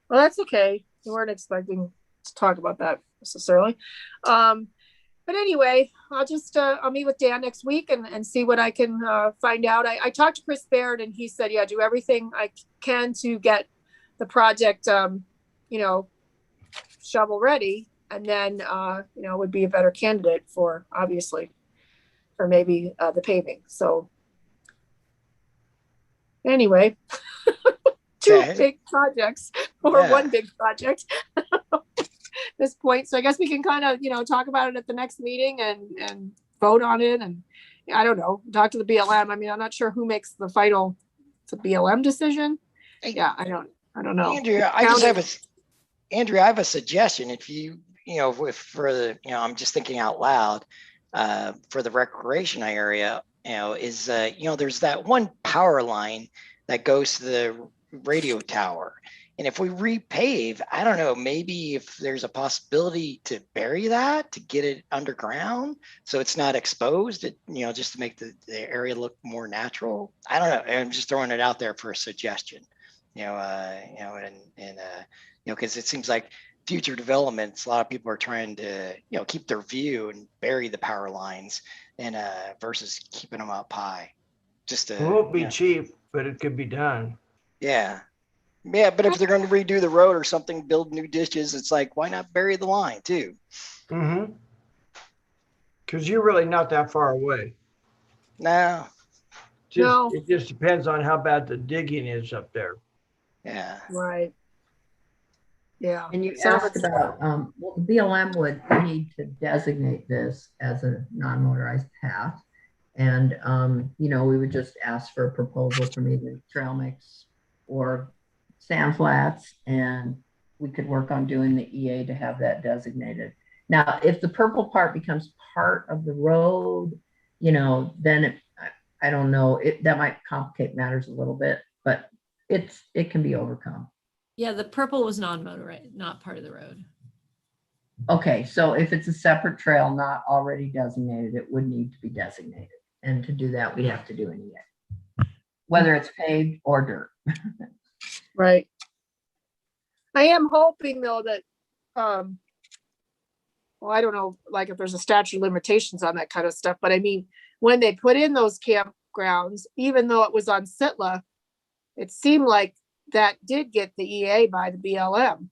well, that's okay. We weren't expecting to talk about that necessarily. But anyway, I'll meet with Dan next week and see what I can find out. I talked to Chris Baird, and he said, yeah, do everything I can to get the project, shovel ready. And then, would be a better candidate for maybe the paving. So anyway, two Okay. big projects or Yeah. one big project. this point. So I guess we can kind of, talk about it at the next meeting and vote on it. And I don't know, talk to the BLM. I mean, I'm not sure who makes the final, it's a BLM decision. Yeah, I don't know. Andrea, I have a suggestion. If if for the, I'm just thinking out loud, for the recreation area, is, there's that one power line that goes to the radio tower. And if we repave, I don't know, maybe if there's a possibility to bury that, to get it underground so it's not exposed, just to make the area look more natural. I don't know. I'm just throwing it out there for a suggestion, because it seems like future developments, a lot of people are trying to, keep their view and bury the power lines and versus keeping them up high. Just It won't be cheap, but it could be done. Yeah. Yeah, but if they're going to redo the road or something, build new ditches, it's like, why not bury the line too? Mm-hmm. Because you're really not that far away. No. No. It just depends on how bad the digging is up there. Yeah. Right. Yeah. And you So asked about, well, the BLM would need to designate this as a non-motorized path. And, we would just ask for a proposal from either Trail Mix or Sand Flats, and we could work on doing the EA to have that designated. Now, if the purple part becomes part of the road, then I don't know, that might complicate matters a little bit, but it can be overcome. Yeah, the purple was non-motorized, not part of the road. Okay, so if it's a separate trail not already designated, it would need to be designated. And to do that, we'd have to do an EA, whether it's paved or dirt. right. I am hoping though that, well, I don't know, like if there's a statute of limitations on that kind of stuff, but I mean, when they put in those campgrounds, even though it was on Sitla, it seemed like that did get the EA by the BLM,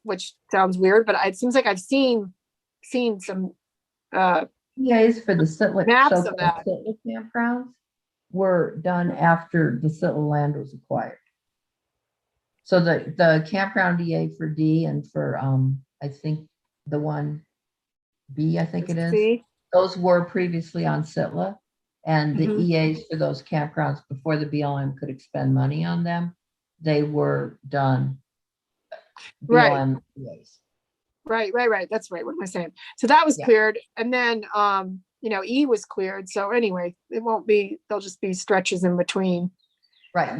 which sounds weird, but it seems like I've seen some EAs for the Sitla, maps of so-called that. Sitla campgrounds were done after the Sitla land was acquired. So the campground EA for D and for I think the one B, I think it is, See? those were previously on Sitla, and the Mhm. EAs for those campgrounds before the BLM could expend money on them, they were done BLM EAs. Right. That's right. What am I saying? So that was Yeah. cleared, and then E was cleared. So anyway, it won't be. There'll just be stretches in between. Right.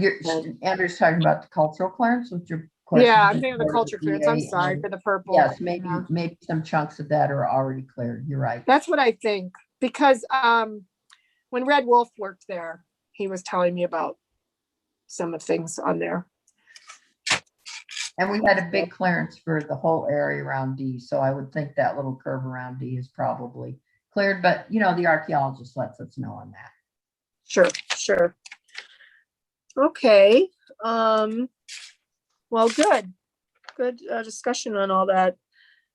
Andrew's talking about the cultural clearance, which your question. Yeah, I'm thinking of the culture clearance. I'm EA, sorry for the purple. Yes, maybe Yeah. maybe some chunks of that are already cleared. You're right. That's what I think, because when Red Wolf worked there, he was telling me about some of things on there. And we had a big clearance for the whole area around D, so I would think that little curve around D is probably cleared, but the archaeologist lets us know on that. Sure. Okay. Well, good discussion on all that.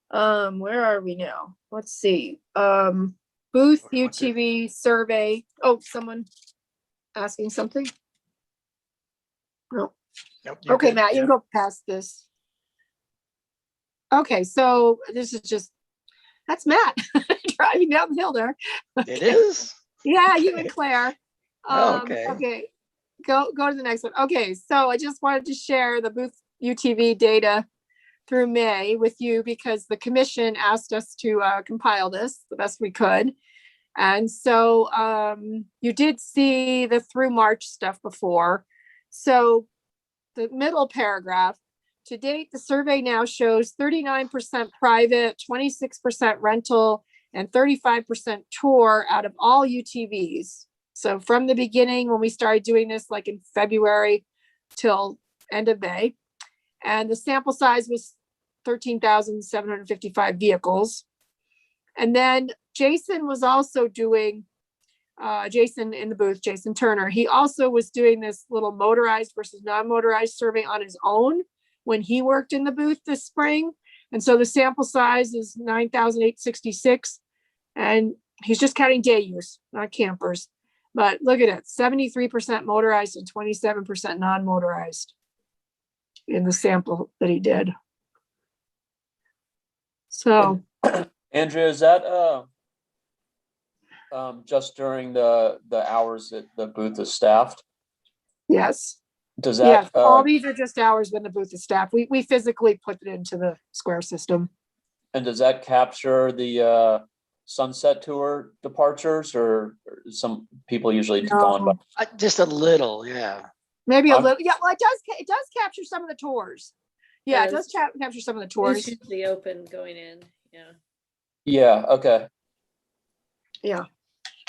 Where are we now? Let's see. Booth UTV survey. Oh, someone asking something? No. Nope, Okay, good. Matt, you can go past this. Okay, so this is that's Matt driving down the hill there. It is? Yeah, you and Claire. Okay. Okay, go to the next one. Okay, so I just wanted to share the Booth UTV data through May with you because the commission asked us to compile this the best we could. And so you did see the through March stuff before. So the middle paragraph, to date, the survey now shows 39% private, 26% rental, and 35% tour out of all UTVs. So from the beginning, when we started doing this, like in February till end of May, and the sample size was 13,755 vehicles. And then Jason was also doing, Jason in the booth, Jason Turner, he also was doing this little motorized versus non-motorized survey on his own when he worked in the booth this spring. And so the sample size is 9,866. And he's just counting day use, not campers. But look at it, 73% motorized and 27% non-motorized in the sample that he did. So, Andrea, is that just during the hours that the booth is staffed? yes. Does Yes, that all these are just hours when the booth is staffed. We physically put it into the Square system. and does that capture the sunset tour departures, or some people usually gone by? Just a little, yeah. Maybe a I'm- little. Yeah, well, it does capture some of the tours. Yeah, it does capture some of the It's tours. usually open going in, yeah. Yeah, okay. Yeah.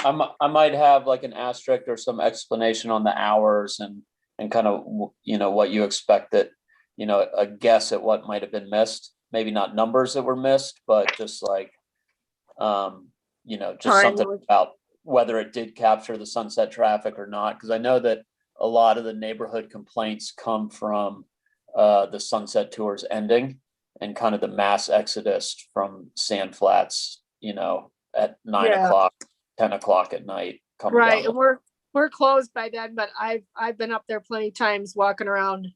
I might have like an asterisk or some explanation on the hours and kind of, what you expect that, a guess at what might have been missed. Maybe not numbers that were missed, but just like, just Time something was- about whether it did capture the sunset traffic or not. Because I know that a lot of the neighborhood complaints come from the sunset tours ending and kind of the mass exodus from Sand Flats, at 9 Yeah. o'clock, 10 o'clock at night. Coming Right, down. and we're closed by then, but I've been up there plenty of times walking around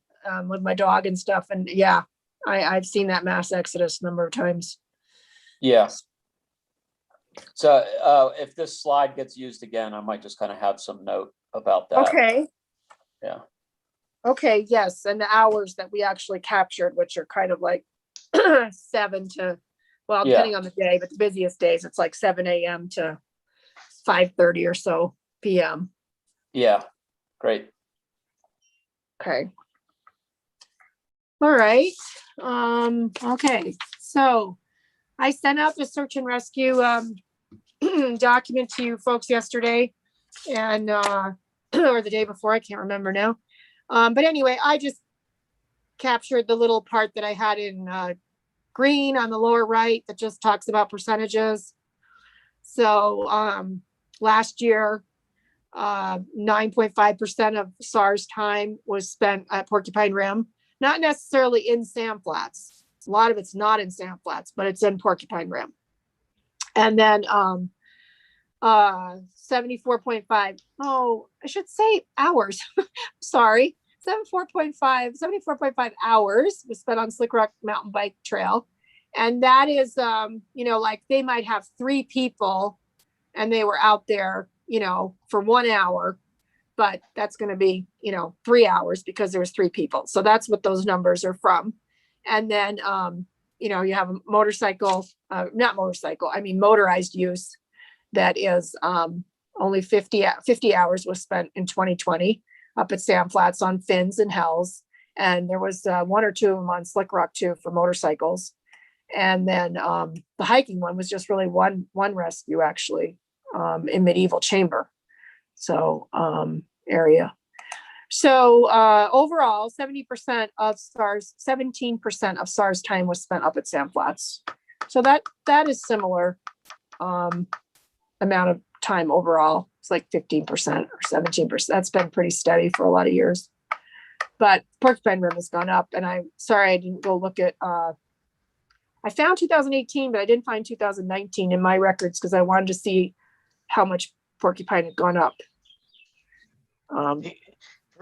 with my dog and stuff, and yeah, I've seen that mass exodus a number of times. Yeah. So if this slide gets used again, I might just kind of have some note about that. Okay. Yeah. Okay, yes, and the hours that we actually captured, which are kind of like 7 to, well, Yeah. depending on the day, but the busiest days, it's like 7 a.m. to 5:30 or so p.m. Yeah. Great. Okay. All right. Okay, so I sent out the search and rescue document to you folks yesterday and or the day before, I can't remember now. But anyway, I just captured the little part that I had in green on the lower right that just talks about percentages. So last year, 9.5% of SARS time was spent at Porcupine Rim, not necessarily in Sand Flats. A lot of it's not in Sand Flats, but it's in Porcupine Rim. And then 74.5, oh, I should say hours. Sorry. 74.5 hours was spent on Slick Rock Mountain Bike Trail. And that is, like they might have 3 people and they were out there, for 1 hour, but that's going to be, 3 hours because there was 3 people. So that's what those numbers are from. And then, you have a motorcycle, not motorcycle, I mean, motorized use that is only 50 hours was spent in 2020 up at Sand Flats on Fins and Hells. And there was 1 or 2 of them on Slick Rock too for motorcycles. And then the hiking one was just really one rescue actually in Medieval Chamber. So area. So overall, 70% of SARS, 17% of SARS time was spent up at Sand Flats. So that is similar amount of time overall. It's like 15% or 17%. That's been pretty steady for a lot of years. But Porcupine Rim has gone up, and I'm sorry I didn't go look at. I found 2018, but I didn't find 2019 in my records because I wanted to see how much Porcupine had gone up.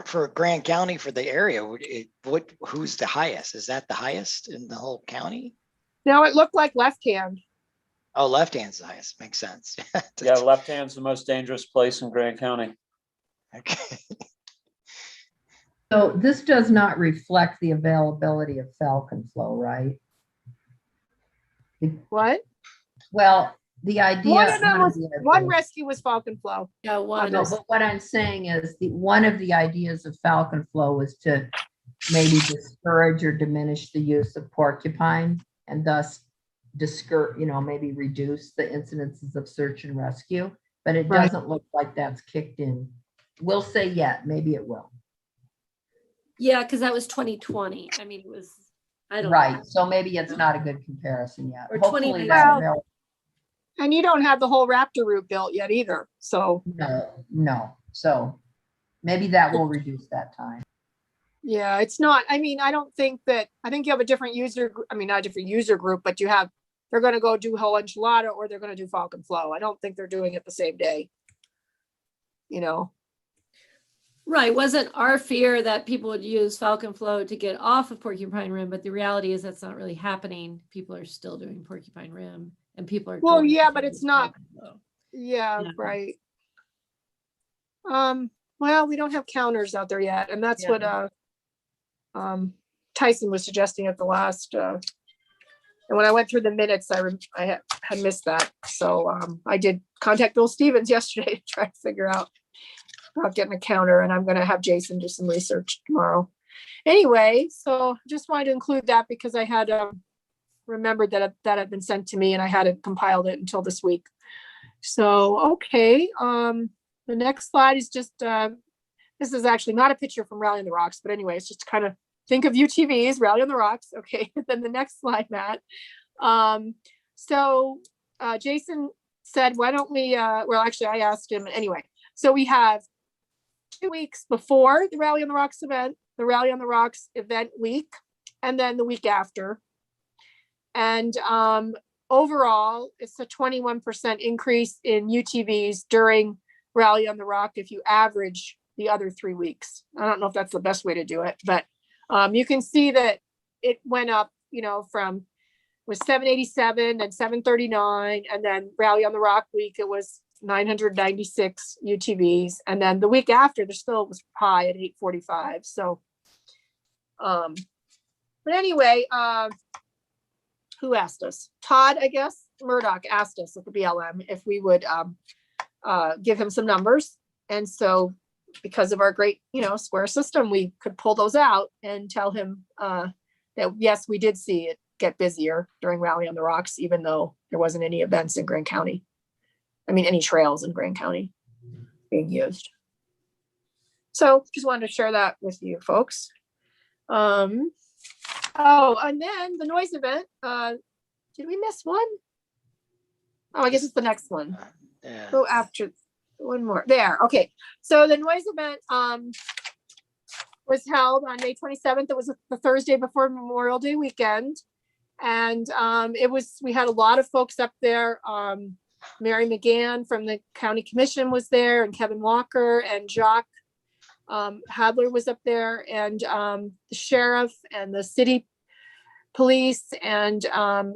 For Grand County, for the area, who's the highest? Is that the highest in the whole county? No, it looked like left hand. Oh, left hand's the highest. Makes sense. Yeah. Left hand's the most dangerous place in Grand County. Okay. So this does not reflect the availability of Falcon Flow, right? What? Well, the idea. One rescue was Falcon Flow. Yeah, one. No, but what I'm saying is one of the ideas of Falcon Flow was to maybe discourage or diminish the use of porcupine and thus maybe reduce the incidences of search and rescue, but it Right. doesn't look like that's kicked in. We'll say yet, maybe it will. Yeah, because that was 2020. I mean, it was, I don't Right, know. so maybe it's not a good comparison yet. Or Hopefully 2019. that Well, and you don't have the whole Raptor route built yet either. So no. So maybe that will reduce that time. yeah, it's not, I mean, I think you have a different user, not a different user group, but they're going to go do whole enchilada or they're going to do Falcon Flow. I don't think they're doing it the same day. Right, wasn't our fear that people would use Falcon Flow to get off of Porcupine Rim, but the reality is that's not really happening. People are still doing Porcupine Rim, and people are Well, going yeah, to but it's use not. Falcon Flow. Yeah, Yeah. right. Well, we don't have counters out there yet, and that's what Tyson was suggesting at the last. And when I went through the minutes, I had missed that. So I did contact Bill Stevens yesterday to try to figure out about getting a counter, and I'm going to have Jason do some research tomorrow. Anyway, so just wanted to include that because I had remembered that had been sent to me, and I hadn't compiled it until this week. So okay, the next slide is just this is actually not a picture from Rally on the Rocks, but anyway, it's just to kind of think of UTVs, Rally on the Rocks. Okay, then the next slide, Matt. So Jason said, why don't we, well, actually I asked him anyway. So we have 2 weeks before the Rally on the Rocks event, the Rally on the Rocks event week, and then the week after. And overall, it's a 21% increase in UTVs during Rally on the Rock if you average the other 3 weeks. I don't know if that's the best way to do it, but you can see that it went up, from was 787 and 739, and then Rally on the Rock week it was 996 UTVs, and then the week after there still was high at 845. So, but anyway, who asked us? Todd, I guess. Murdoch asked us at the BLM if we would give him some numbers, and so because of our great, square system, we could pull those out and tell him that yes, we did see it get busier during Rally on the Rocks, even though there wasn't any events in Grand County. I mean, any trails in Grand County being used. So just wanted to share that with you folks. Oh, and then the noise event. Did we miss one? Oh, I guess it's the next one. Go after one more. There. Okay. So the noise event was held on May 27th. It was the Thursday before Memorial Day weekend. And we had a lot of folks up there. Mary McGann from the county commission was there, and Kevin Walker and Jacques Hadler was up there, and the sheriff and the city police and 4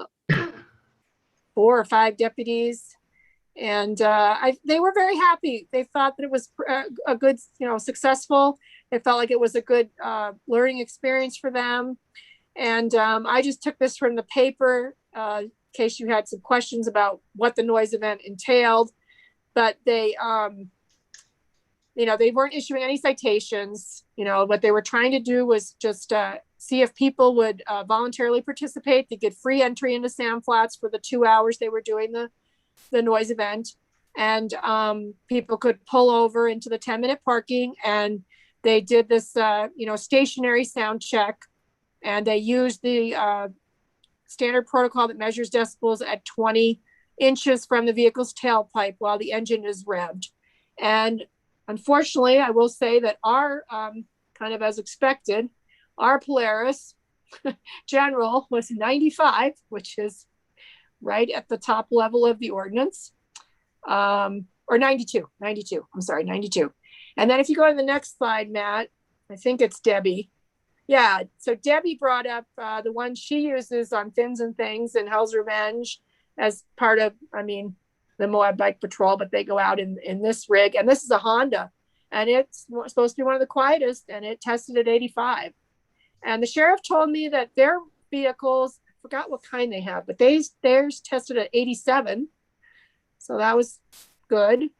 or 5 deputies. And they were very happy. They thought that it was a good, successful. They felt like it was a good learning experience for them. And I just took this from the paper in case you had some questions about what the noise event entailed. But they, they weren't issuing any citations. What they were trying to do was just see if people would voluntarily participate. They get free entry into Sand Flats for the 2 hours they were doing the noise event, and people could pull over into the 10-minute parking, and they did this stationary sound check, and they used the standard protocol that measures decibels at 20 inches from the vehicle's tailpipe while the engine is revved. And unfortunately, I will say that our kind of as expected, our Polaris General was 95, which is right at the top level of the ordinance, or 92. I'm sorry, 92. And then if you go to the next slide, Matt, I think it's Debbie. Yeah, so Debbie brought up the one she uses on Fins and Things and Hell's Revenge as part of, the Moab Bike Patrol, but they go out in this rig, and this is a Honda, and it's supposed to be one of the quietest, and it tested at 85. And the sheriff told me that their vehicles, forgot what kind they have, but theirs tested at 87. So that was good.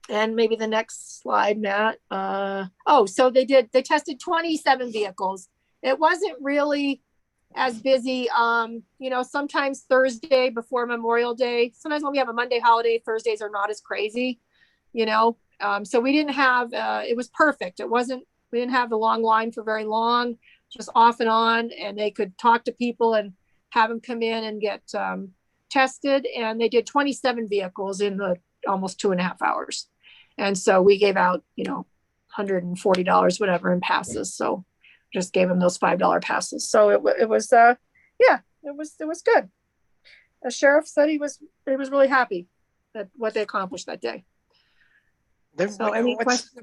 And maybe the next slide, Matt. So they tested 27 vehicles. It wasn't really as busy. Sometimes Thursday before Memorial Day, sometimes when we have a Monday holiday, Thursdays are not as crazy, so we didn't have, it was perfect. We didn't have the long line for very long, just off and on, and they could talk to people and have them come in and get tested. And they did 27 vehicles in the almost 2.5 hours. And so we gave out, $140, whatever, in passes. So just gave them those $5 passes. So it was good. The sheriff said he was really happy at what they accomplished that day. Then So any questions?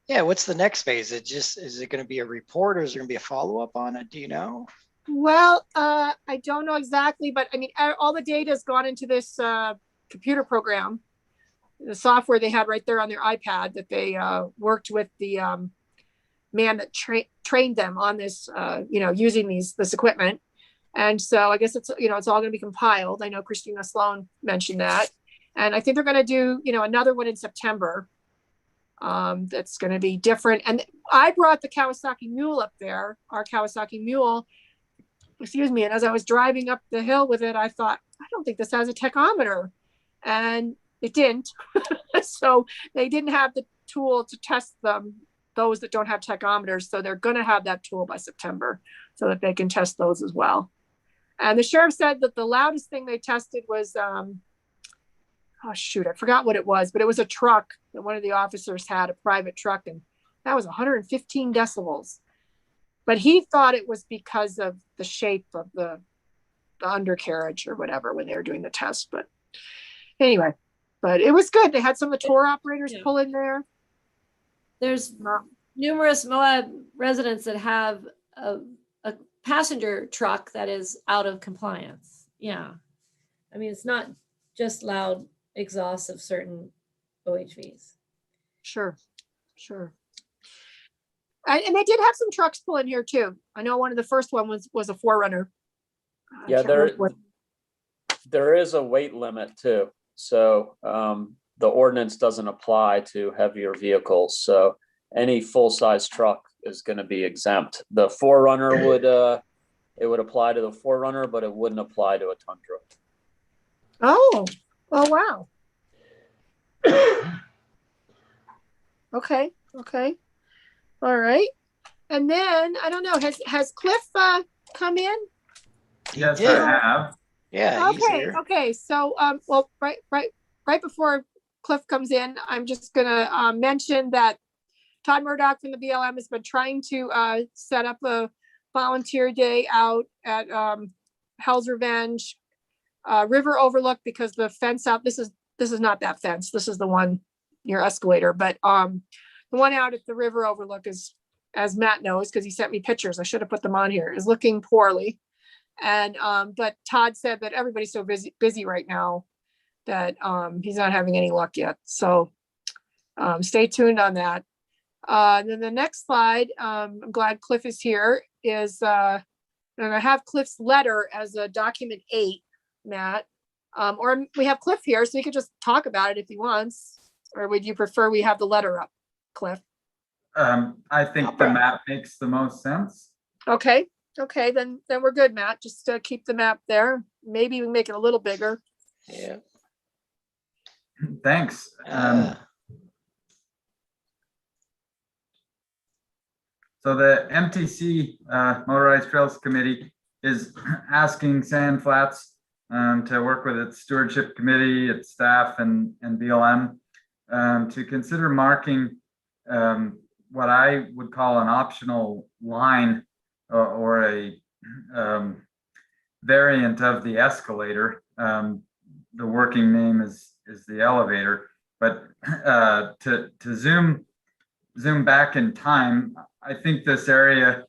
what's the next phase? Is it going to be a report, or is there going to be a follow-up on it? Do you know? Well, I don't know exactly, but I mean, all the data has gone into this computer program, the software they had right there on their iPad that they worked with the man that trained them on this, using this equipment. And so I guess it's all going to be compiled. I know Christina Sloan mentioned that. And I think they're going to do, another one in September. That's going to be different. And I brought the Kawasaki Mule up there, our Kawasaki Mule, excuse me. And as I was driving up the hill with it, I thought, I don't think this has a tachometer. And it didn't. So they didn't have the tool to test those that don't have tachometers. So they're going to have that tool by September so that they can test those as well. And the sheriff said that the loudest thing they tested was, oh shoot, I forgot what it was, but it was a truck that one of the officers had, a private truck, and that was 115 decibels. But he thought it was because of the shape of the undercarriage or whatever when they were doing the test. But anyway, but it was good. They had some of the tour operators pull in there. There's numerous Moab residents that have a passenger truck that is out of compliance. Yeah. I mean, it's not just loud exhausts of certain OHVs. Sure. And they did have some trucks pull in here too. I know one of the first one was a 4Runner. Yeah, there is a weight limit too. So the ordinance doesn't apply to heavier vehicles. So any full-size truck is going to be exempt. The 4Runner would apply to the 4Runner, but it wouldn't apply to a Tundra. Oh wow. Okay. All right. And then I don't know, has Cliff come in? Yes, Yeah. I have. Yeah. he's here. Okay. So right before Cliff comes in, I'm just gonna mention that Todd Murdoch from the BLM has been trying to set up a volunteer day out at Hell's Revenge River Overlook, because the fence out, this is not that fence, this is the one near Escalator, but the one out at the River Overlook is, as Matt knows because he sent me pictures, I should have put them on here, is looking poorly. And but Todd said that everybody's so busy right now that he's not having any luck yet. So stay tuned on that. Then the next slide, I'm glad Cliff is here, is I'm gonna have Cliff's letter as a document 8, Matt. Or we have Cliff here, so he could just talk about it if he wants. Or would you prefer we have the letter up, Cliff? I think the map makes the most sense. Okay, then we're good, Matt. Just keep the map there. Maybe we can make it a little bigger. Yeah. Thanks. So the MTC Motorized Trails Committee is asking Sand Flats to work with its stewardship committee, its staff, and BLM to consider marking what I would call an optional line or a variant of the escalator. The working name is the elevator, but to zoom back in time, I think this area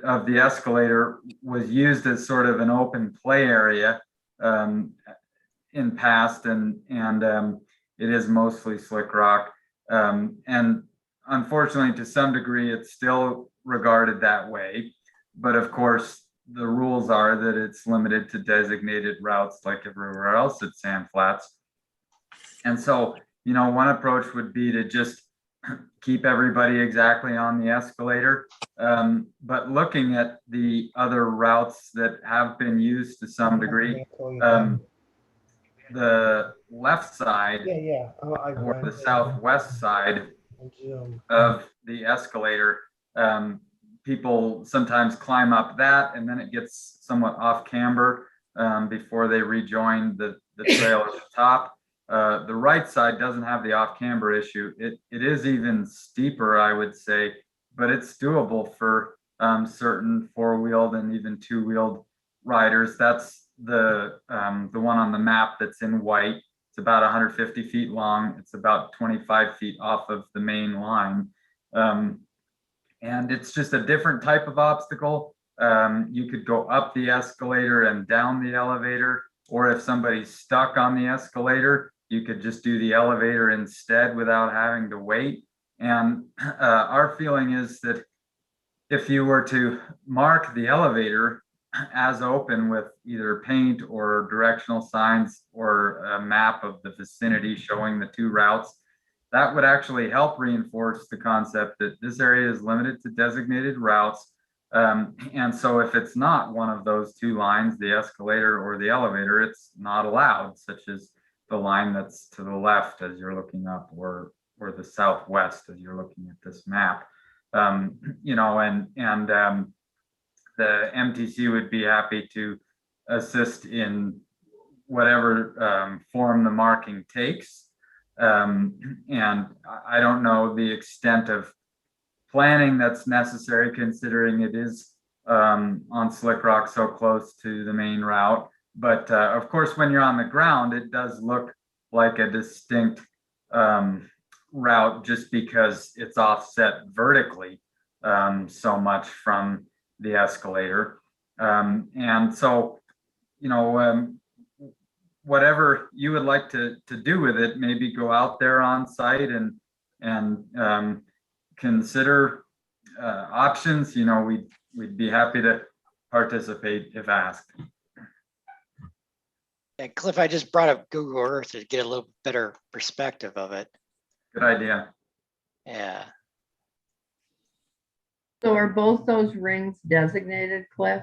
of the escalator was used as sort of an open play area in past, and it is mostly slick rock. And unfortunately, to some degree, it's still regarded that way. But of course, the rules are that it's limited to designated routes like everywhere else at Sand Flats. And so, one approach would be to just keep everybody exactly on the escalator. But looking at the other routes that have been used to some degree, the left side or the southwest side of the escalator, people sometimes climb up that, and then it gets somewhat off camber before they rejoin the trail at the top. The right side doesn't have the off camber issue. It is even steeper, I would say, but it's doable for certain 4-wheeled and even 2-wheeled riders. That's the one on the map that's in white. It's about 150 feet long. It's about 25 feet off of the main line. And it's just a different type of obstacle. You could go up the escalator and down the elevator, or if somebody's stuck on the escalator, you could just do the elevator instead without having to wait. And our feeling is that if you were to mark the elevator as open with either paint or directional signs or a map of the vicinity showing the two routes, that would actually help reinforce the concept that this area is limited to designated routes. And so if it's not one of those two lines, the escalator or the elevator, it's not allowed, such as the line that's to the left as you're looking up, or the southwest as you're looking at this map. You know, and the MTC would be happy to assist in whatever form the marking takes. And I don't know the extent of planning that's necessary, considering it is on slick rock so close to the main route. But of course, when you're on the ground, it does look like a distinct route just because it's offset vertically so much from the escalator. And so, you know, whatever you would like to do with it, maybe go out there on site and consider options. You know, we'd be happy to participate if asked. And Cliff, I just brought up Google Earth to get a little better perspective of it. Good idea. Yeah. So are both those rings designated, Cliff?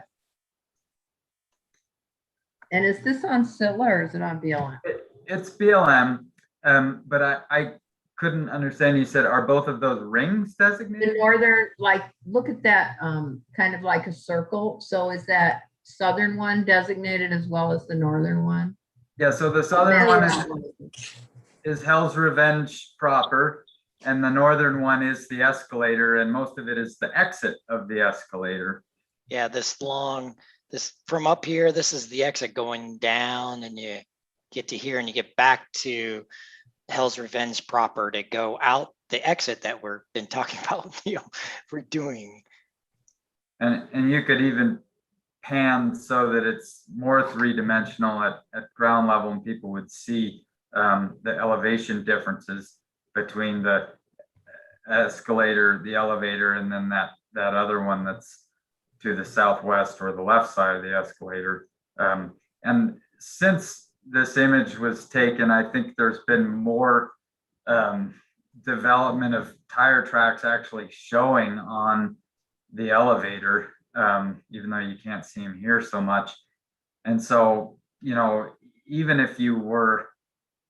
And is this on Scylla or is it on BLM? It's BLM, but I couldn't understand. You said, are both of those rings The designated? northern, like, look at that, kind of like a circle. So is that southern one designated as well as the northern one? Yeah, so the southern one is Hell's Revenge proper, and the northern one is the escalator, and most of it is the exit of the escalator. Yeah, this from up here, this is the exit going down, and you get to here and you get back to Hell's Revenge proper to go out the exit that we've been talking about, you know, we're doing. And you could even pan so that it's more three-dimensional at ground level, and people would see the elevation differences between the escalator, the elevator, and then that other one that's to the southwest or the left side of the escalator. And since this image was taken, I think there's been more development of tire tracks actually showing on the elevator, even though you can't see them here so much. And so, you know, even if you were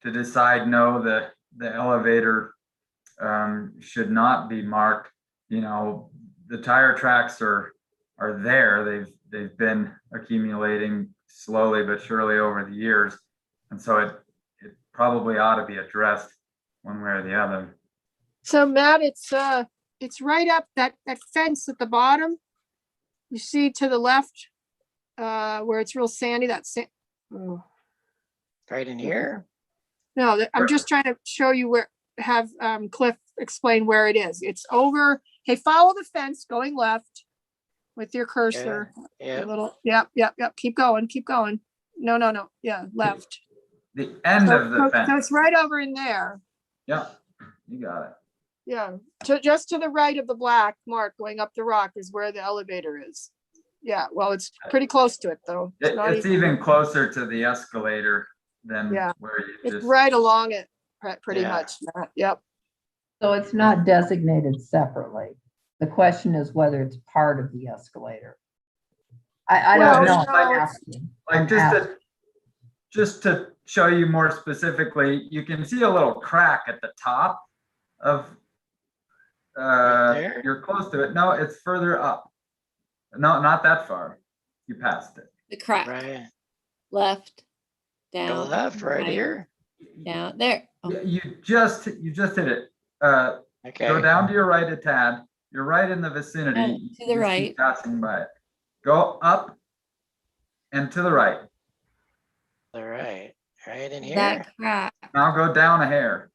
to decide, no, the elevator should not be marked, you know, the tire tracks are there. They've been accumulating slowly but surely over the years. And so it probably ought to be addressed one way or the other. So Matt, it's right up that fence at the bottom. You see to the left, where it's real sandy, oh. Right in here. No, I'm just trying to show you have Cliff explain where it is. It's over, hey, follow the fence going left with your cursor. Yeah. A little, yep. Keep going. No. Yeah, left. The end of the fence. So it's right over in there. Yeah, you got it. Yeah, just to the right of the black mark going up the rock is where the elevator is. Yeah, well, it's pretty close to it though. It's even closer to the escalator than where you it's just. right along it, pretty Yeah. much. Yep. So it's not designated separately. The question is whether it's part of the escalator. I don't know. no, I'm asking. Like just to show you more specifically, you can see a little crack at the top of Right there? you're close to it. No, it's further up. No, not that far. You passed it. The crack, Right. left, Go down. left, right right, here. Down, there. Oh, You just hit it. Go Okay. down to your right a tad. You're right in the vicinity. And to the You right. keep passing by it. Go up and to the right. All right. Right in here. That crack. Now go down a hair.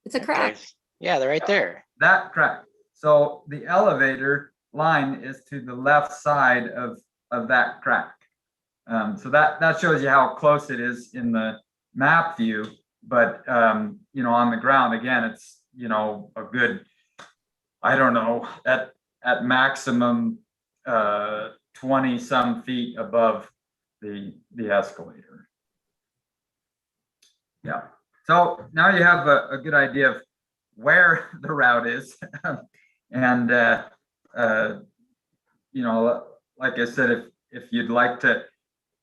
It's a crack. Okay. Yeah, they're right there. That crack. So the elevator line is to the left side of that crack. So that shows you how close it is in the map view. But on the ground, again, it's a good, I don't know, at maximum 20 some feet above the escalator. Yeah. So now you have a good idea of where the route is. And, like I said, if you'd like to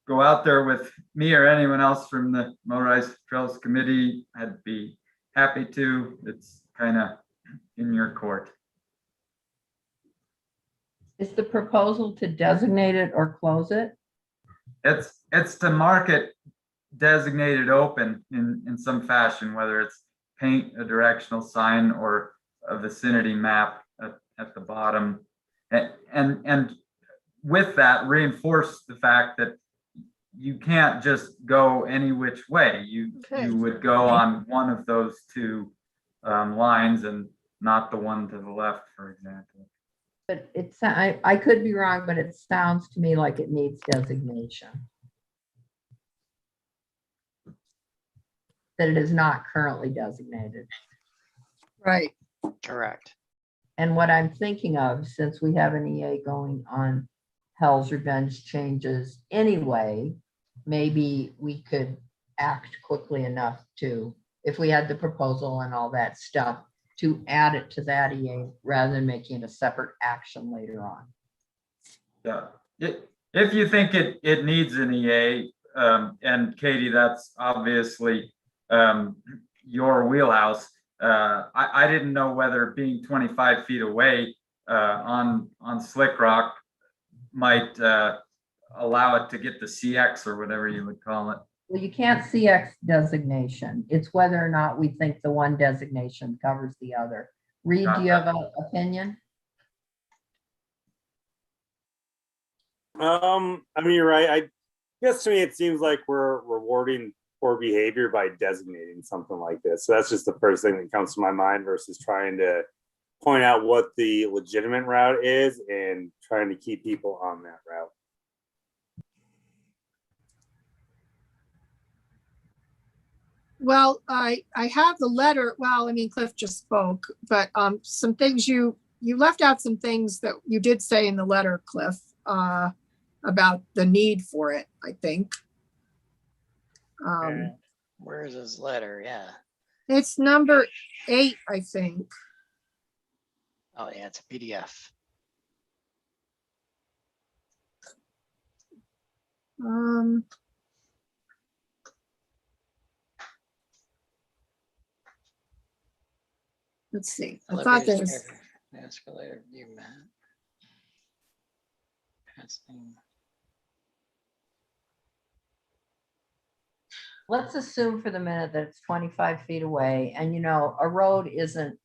go out there with me or anyone else from the Motorized Trails Committee, I'd be happy to. It's kind of in your court. Is the proposal to designate it or close it? It's to mark it designated open in some fashion, whether it's paint a directional sign or a vicinity map at the bottom, and with that reinforce the fact that you can't just go any which way. You would go on one of those two lines and not the one to the left, for example. But I could be wrong, but it sounds to me like it needs designation. That it is not currently designated. Right. Correct. And what I'm thinking of, since we have an EA going on Hell's Revenge changes anyway, maybe we could act quickly enough to, if we had the proposal and all that stuff, to add it to that EA rather than making it a separate action later on. Yeah, if you think it needs an EA, and Katie, that's obviously your wheelhouse. I didn't know whether being 25 feet away on Slick Rock might allow it to get the CX or whatever you would call it. Well, you can't CX designation. It's whether or not we think the one designation covers the other. Reed, do you have an opinion? I mean, you're right. I guess to me, it seems like we're rewarding poor behavior by designating something like this. So that's just the first thing that comes to my mind versus trying to point out what the legitimate route is and trying to keep people on that route. Well, I have the letter. Well, I mean, Cliff just spoke, but some things you left out some things that you did say in the letter, Cliff, about the need for it, I think. Where is his letter? Yeah. It's number 8, I think. Oh yeah, it's a PDF. Let's see. I thought there was. Escalator view map. Passing. Let's assume for the minute that it's 25 feet away, and a road isn't,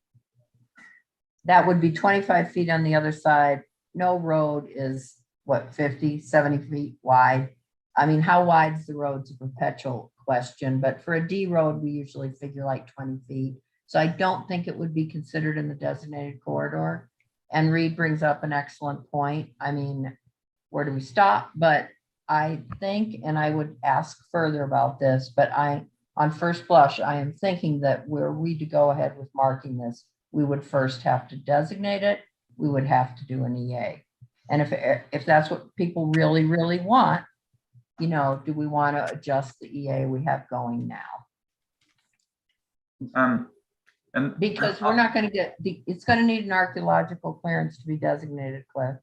that would be 25 feet on the other side. No road is what, 50, 70 feet wide. I mean, how wide is the road's a perpetual question, but for a D road, we usually figure like 20 feet. So I don't think it would be considered in the designated corridor. And Reed brings up an excellent point. I mean, where do we stop? But I think, and I would ask further about this, but on first blush, I am thinking that were we to go ahead with marking this, we would first have to designate it. We would have to do an EA. And if that's what people really, really want, do we want to adjust the EA we have going now? And because we're not going to get it's going to need an archaeological clearance to be designated, Cliff,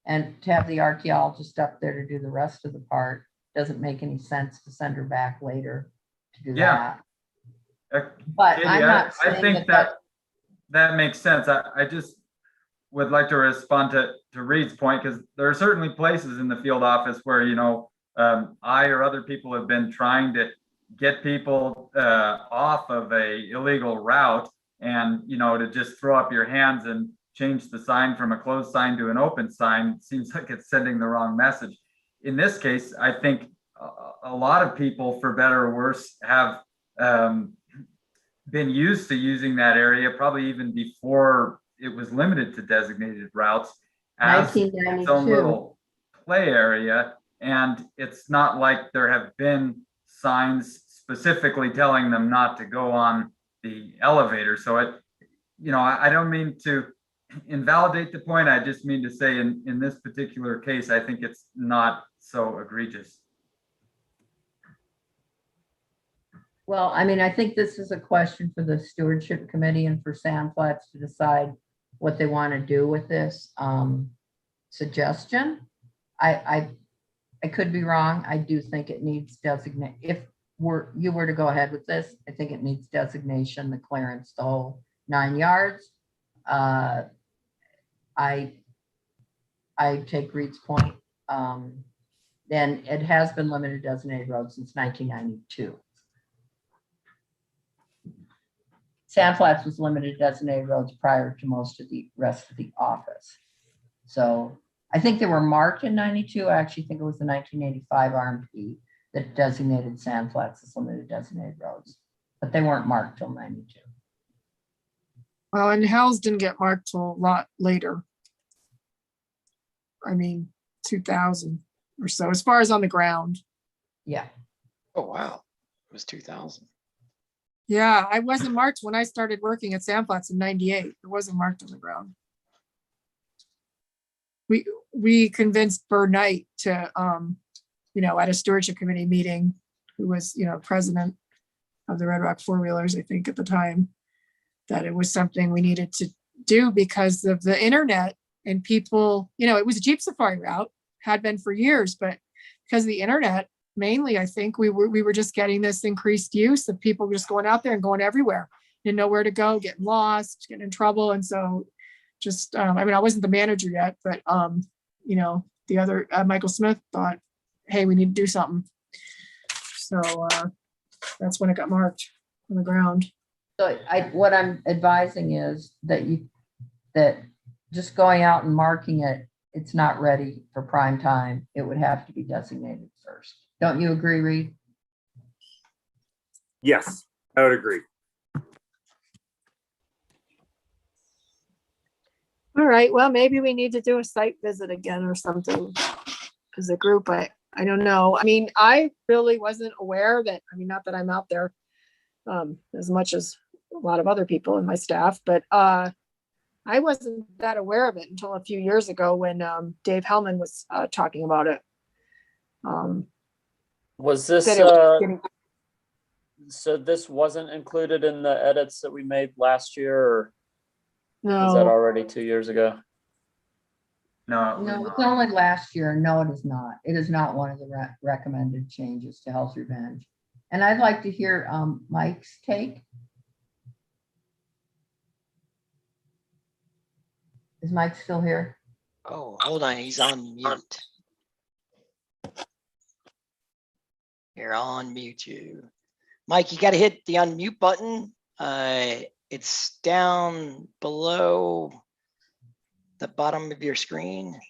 and to have the archaeologist up there to do the rest of the part doesn't make any sense to send her back later to do that. But Katie, I'm not I think that makes sense. I just would like to respond to Reed's point, because there are certainly places in the field office where I or other people have been trying to get people off of a illegal route, and to just throw up your hands and change the sign from a closed sign to an open sign seems like it's sending the wrong message. In this case, I think a lot of people, for better or worse, have been used to using that area probably even before it was limited to designated routes as its own 1992. little play area. And it's not like there have been signs specifically telling them not to go on the elevator. So I don't mean to invalidate the point. I just mean to say in this particular case, I think it's not so egregious. Well, I mean, I think this is a question for the Stewardship Committee and for Sandflats to decide what they want to do with this suggestion. I could be wrong. I do think it needs designate. If you were to go ahead with this, I think it needs designation, the clearance, the whole 9 yards. I take Reed's point. Then it has been limited designated roads since 1992. Sandflats was limited designated roads prior to most of the rest of the office. So I think they were marked in 92. I actually think it was the 1985 RMP that designated Sandflats as limited designated roads, but they weren't marked till 92. Well, and Hells didn't get marked till a lot later. I mean, 2000 or so, as far as on the ground. Yeah. Oh, wow. It was 2000. Yeah, I wasn't marked when I started working at Sandflats in 98. It wasn't marked on the ground. We convinced Bird Knight to, at a stewardship committee meeting, who was, president of the Red Rock Four Wheelers, I think at the time, that it was something we needed to do because of the internet and people, it was a Jeep Safari route, had been for years, but because of the internet, mainly, I think we were just getting this increased use of people just going out there and going everywhere, didn't know where to go, getting lost, getting in trouble. And so just, I wasn't the manager yet, but, the other, Michael Smith thought, hey, we need to do something. So that's when it got marked on the ground. So what I'm advising is that just going out and marking it, it's not ready for prime time. It would have to be designated first. Don't you agree, Reed? Yes, I would agree. All right, well, maybe we need to do a site visit again or something as a group. I don't know. I mean, I really wasn't aware that, not that I'm out there as much as a lot of other people in my staff, but I wasn't that aware of it until a few years ago when Dave Hellman was talking about it. Was this, so this wasn't included in the edits that we made last year, or was that No, already 2 years ago? No, No, it's only last year. No, it is not. It is not one of the recommended changes to Hell's Revenge. And I'd like to hear Mike's take. Is Mike still here? Oh, hold on. He's on mute. Here, I'll unmute you. Mike, you got to hit the unmute button. It's down below the bottom of your screen.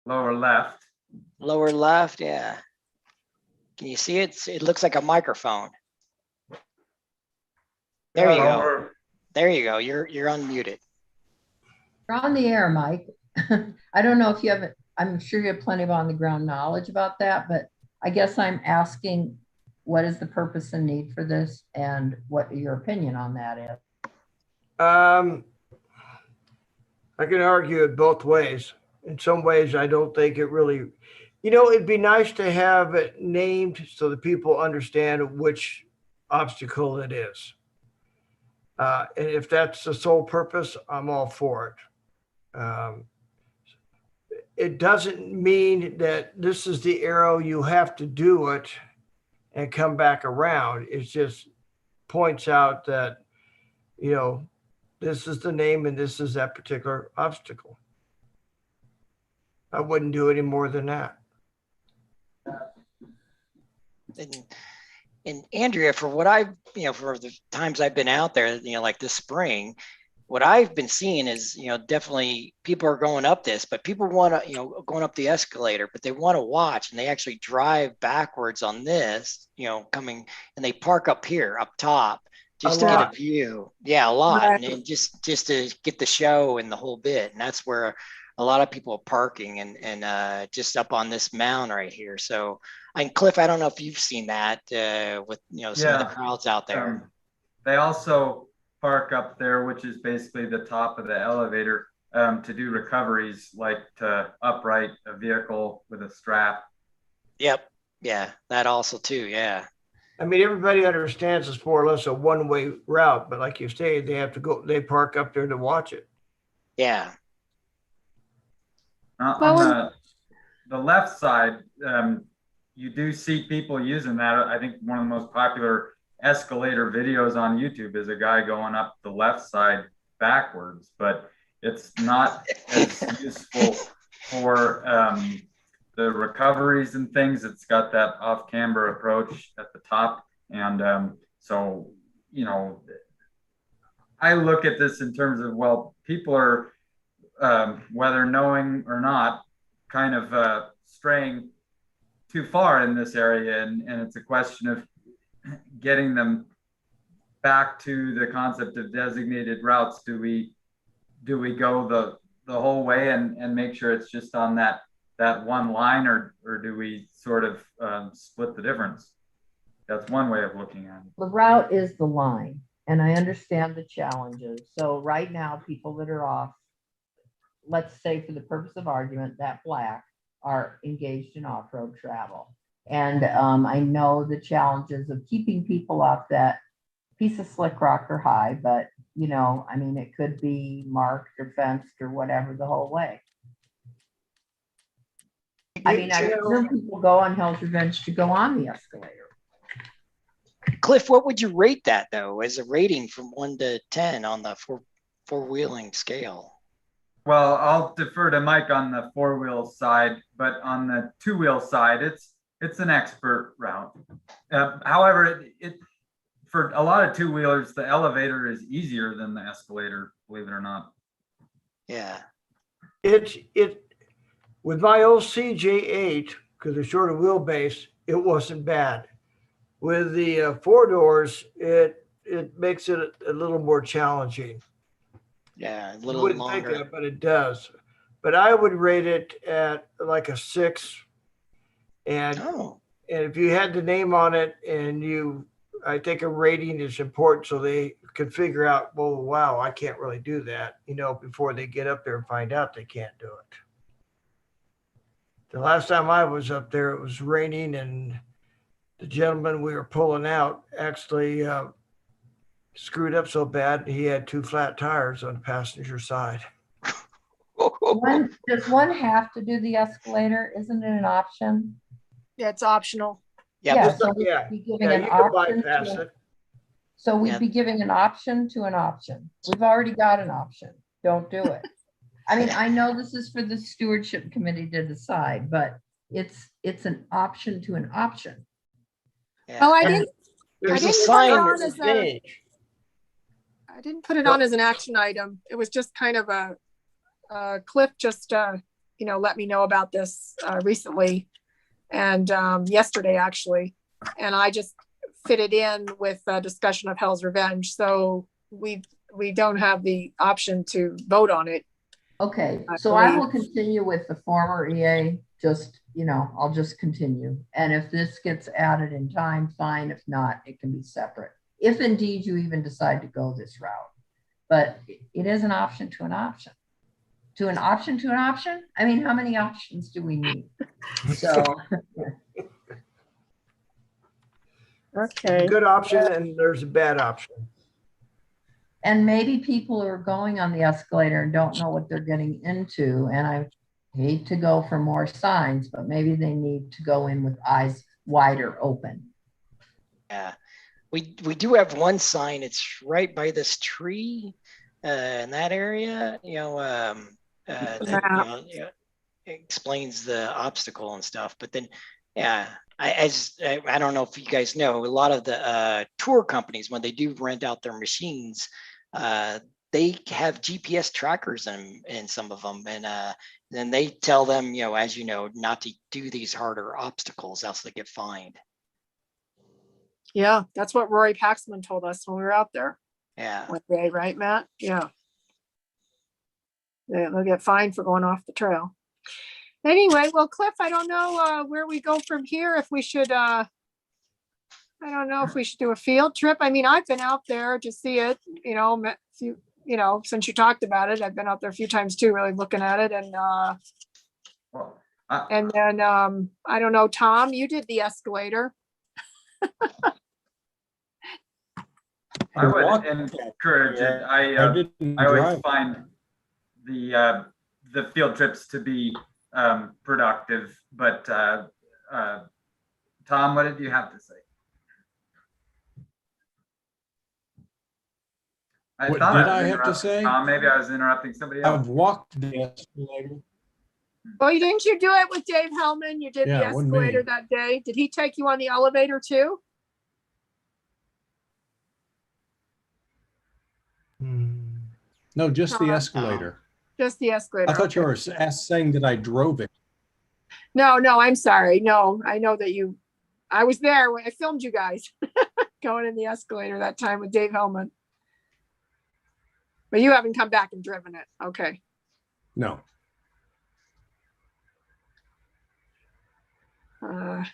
lower left. Lower left, yeah. Can you see it? It looks like a microphone. There you go. There you go. You're unmuted. You're on the air, Mike. I don't know if you have, I'm sure you have plenty of on the ground knowledge about that, but I guess I'm asking, what is the purpose and need for this and what your opinion on that is? I can argue it both ways. In some ways, I don't think it really, it'd be nice to have it named so that people understand which obstacle it is. And if that's the sole purpose, I'm all for it. It doesn't mean that this is the arrow, you have to do it and come back around. It just points out that, this is the name and this is that particular obstacle. I wouldn't do any more than that. And Andrea, for what I've, for the times I've been out there, like this spring, what I've been seeing is, definitely people are going up this, but people want to, going up the escalator, but they want to watch, and they actually drive backwards on this, coming, and they park up here, up top, just to get a view. Yeah, a lot. Right. And just to get the show and the whole bit. And that's where a lot of people are parking and just up on this mound right here. So, and Cliff, I don't know if you've seen that with, some of the crowds out there. They also park up there, which is basically the top of the elevator, to do recoveries, like to upright a vehicle with a strap. Yep. Yeah, that also too. Yeah. I mean, everybody understands it's more or less a one-way route, but like you say, they park up there to watch it. Yeah. On the left side, you do see people using that. I think one of the most popular escalator videos on YouTube is a guy going up the left side backwards, but it's not as useful for the recoveries and things. It's got that off-camber approach at the top. And so, I look at this in terms of, well, people are, whether knowing or not, kind of straying too far in this area. And it's a question of getting them back to the concept of designated routes. Do we go the whole way and make sure it's just on that one line, or do we sort of split the difference? That's one way of looking at it. The route is the line, and I understand the challenges. So right now, people that are off, let's say for the purpose of argument, that black, are engaged in off-road travel. And I know the challenges of keeping people off that piece of slick rock or high, but I mean, it could be marked or fenced or whatever the whole way. I mean, I presume people go on Hell's Revenge to go on the escalator. Cliff, what would you rate that though, as a rating from 1 to 10 on the four-wheeling scale? Well, I'll defer to Mike on the four-wheel side, but on the two-wheel side, it's an expert route. However, it for a lot of two-wheelers, the elevator is easier than the escalator, believe it or not. Yeah. It with my old CJ8, because the shorter wheelbase, it wasn't bad. With the four doors, it makes it a little more challenging. Yeah, a You little wouldn't longer. think that, but it does. But I would rate it at like a 6. And if you had the name on it, and I think a rating is important so they can figure out, well, wow, I can't really do that, before they get up there and find out they can't do it. The last time I was up there, it was raining, and the gentleman we were pulling out actually screwed up so bad he had 2 flat tires on the passenger side. Does one have to do the escalator? Isn't it an option? Yeah, it's optional. Yeah, so we'd be giving an you can option bypass to, it. so we'd be giving an option to an option. We've already got an option. Don't do it. I mean, I know this is for the stewardship committee to decide, but it's an option to an option. Yeah. Oh, I didn't There's I a didn't sign. put it on There's as a page. I didn't put it on as an action item. It was just kind of a Cliff just let me know about this recently, and yesterday actually, and I just fit it in with a discussion of Hell's Revenge. So we don't have the option to vote on it. Okay, so I will continue with the former EA, I'll just continue. And if this gets added in time, fine. If not, it can be separate. If indeed you even decide to go this route. But it is an option to an option. To an option to an option? I mean, how many options do we need? So. Okay. Good option, and there's a bad option. And maybe people are going on the escalator and don't know what they're getting into. And I hate to go for more signs, but maybe they need to go in with eyes wider open. Yeah, we do have one sign. It's right by this tree in that area. That explains the obstacle and stuff. But then, yeah, I don't know if you guys know, a lot of the tour companies, when they do rent out their machines, they have GPS trackers in some of them, and then they tell them, as you know, not to do these harder obstacles, else they get fined. Yeah, that's what Rory Paxman told us when we were out there Yeah. one day, right, Matt? Yeah. They'll get fined for going off the trail. Anyway, well, Cliff, I don't know where we go from here. If we should, I don't know if we should do a field trip. I mean, I've been out there to see it, met a few, since you talked about it, I've been out there a few times too, really looking at it. And Well, and then I don't know, Tom, you did the escalator. I would encourage it. I always find the field trips to be productive. But Tom, what did you have to say? What did I have to say? Tom, maybe I was interrupting somebody else. I've walked the escalator. Oh, didn't you do it with Dave Hellman? You did the Yeah, it wasn't escalator me. that day. Did he take you on the elevator too? No, just the escalator. Just the escalator. I thought you were saying that I drove it. No, I'm sorry. No, I know that I was there when I filmed you guys going in the escalator that time with Dave Hellman. But you haven't come back and driven it. Okay. No. And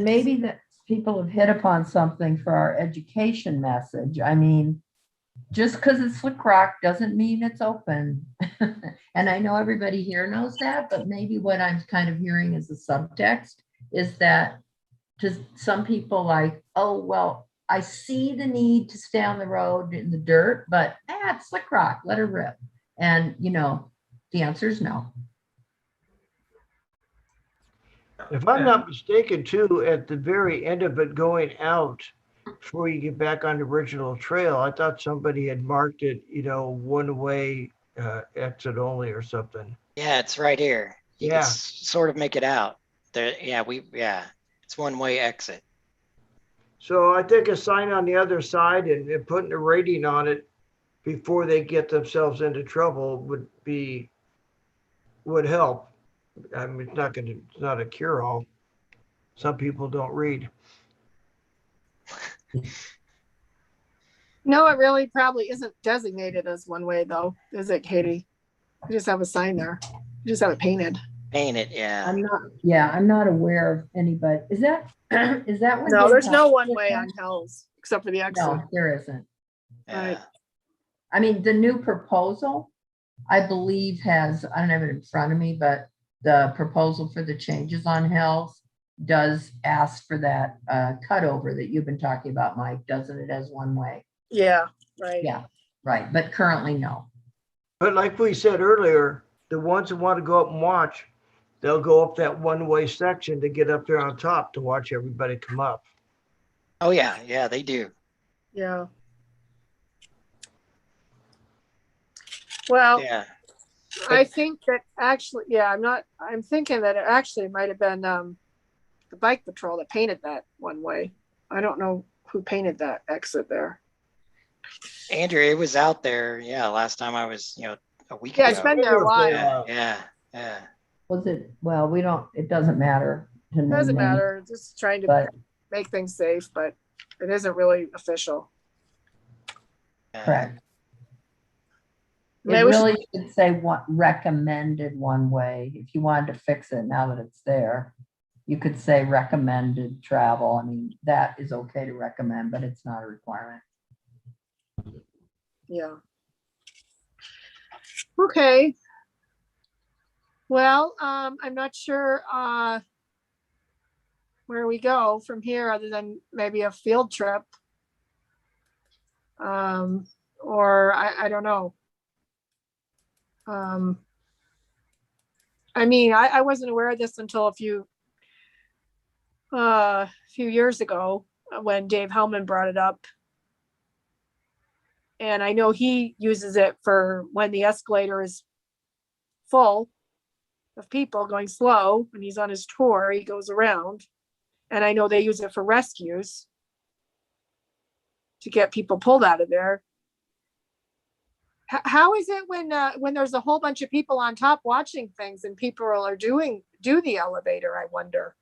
maybe that people have hit upon something for our education message. I mean, just because it's Slick Rock doesn't mean it's open. And I know everybody here knows that, but maybe what I'm kind of hearing as a subtext is that to some people like, oh, well, I see the need to stay on the road in the dirt, but it's Slick Rock, let her rip. And, the answer is no. If I'm not mistaken too, at the very end of it going out, before you get back on the original trail, I thought somebody had marked it, one way exit only or something. Yeah, it's right here. You Yeah. can sort of make it out. There, it's one way exit. So I think a sign on the other side and putting a rating on it before they get themselves into trouble would help. I mean, it's not a cure-all. Some people don't read. No, it really probably isn't designated as one way though, is it, Katie? You just have a sign there. You just have it painted. Painted, yeah. I'm not aware of anybody. Is that what? No, there's no one way on Hills except for the exit. No, there isn't. Right. I mean, the new proposal, I believe I don't have it in front of me, but the proposal for the changes on Hills does ask for that cutover that you've been talking about, Mike, doesn't it, as one way? Yeah, right. Yeah, right. But currently, no. But like we said earlier, the ones who want to go up and watch, they'll go up that one-way section to get up there on top to watch everybody come up. Oh yeah, they do. Yeah. Well, Yeah. I think that actually, I'm thinking that it actually might have been the bike patrol that painted that one way. I don't know who painted that exit there. Andrew, it was out there. Yeah, last time I was, a week ago. Yeah, it's been there a while. Yeah. Was it? Well, it doesn't matter. It doesn't matter. Just trying to make things safe, but it isn't really official. Correct. Maybe It really should say what recommended one way. If you wanted to fix it now that it's there, you could say recommended travel. I mean, that is okay to recommend, but it's not a requirement. Yeah. Okay. Well, I'm not sure where we go from here other than maybe a field trip. Or I don't know. I mean, I wasn't aware of this until a few years ago when Dave Hellman brought it up. And I know he uses it for when the escalator is full of people going slow and he's on his tour, he goes around. And I know they use it for rescues. to get people pulled out of there. How is it when there's a whole bunch of people on top watching things and people are do the elevator? I wonder,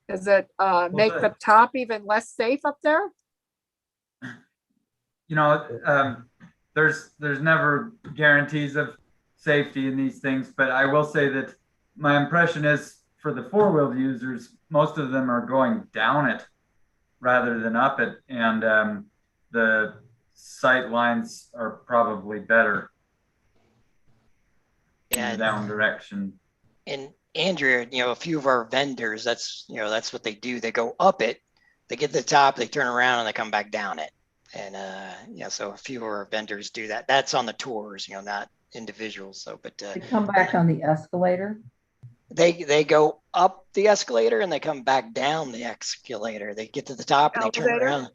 does it make the top even less safe up there? You know, there's never guarantees of safety in these things, but I will say that my impression is for the four-wheeled users, most of them are going down it rather than up it, and the sight lines are probably better in the down direction. And Andrea, a few of our vendors, that's what they do. They go up it, they get to the top, they turn around and they come back down it. And so a few of our vendors do that. That's on the tours, not individuals. So, but they come back on the escalator. They go up the escalator and they come back down the escalator. They get to the top and they turn around.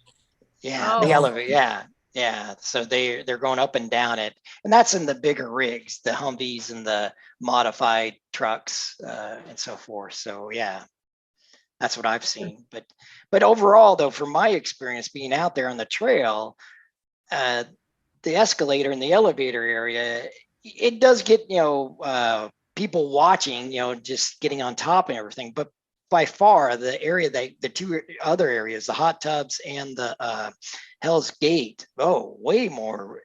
Yeah, the elevator. Yeah. So they're going up and down it, and that's in the bigger rigs, the Humvees and the modified trucks and so forth. So yeah, that's what I've seen. But overall, though, from my experience being out there on the trail, the escalator and the elevator area, it does get people watching, just getting on top and everything. But by far, the area the two other areas, the hot tubs and the Hell's Gate, way more,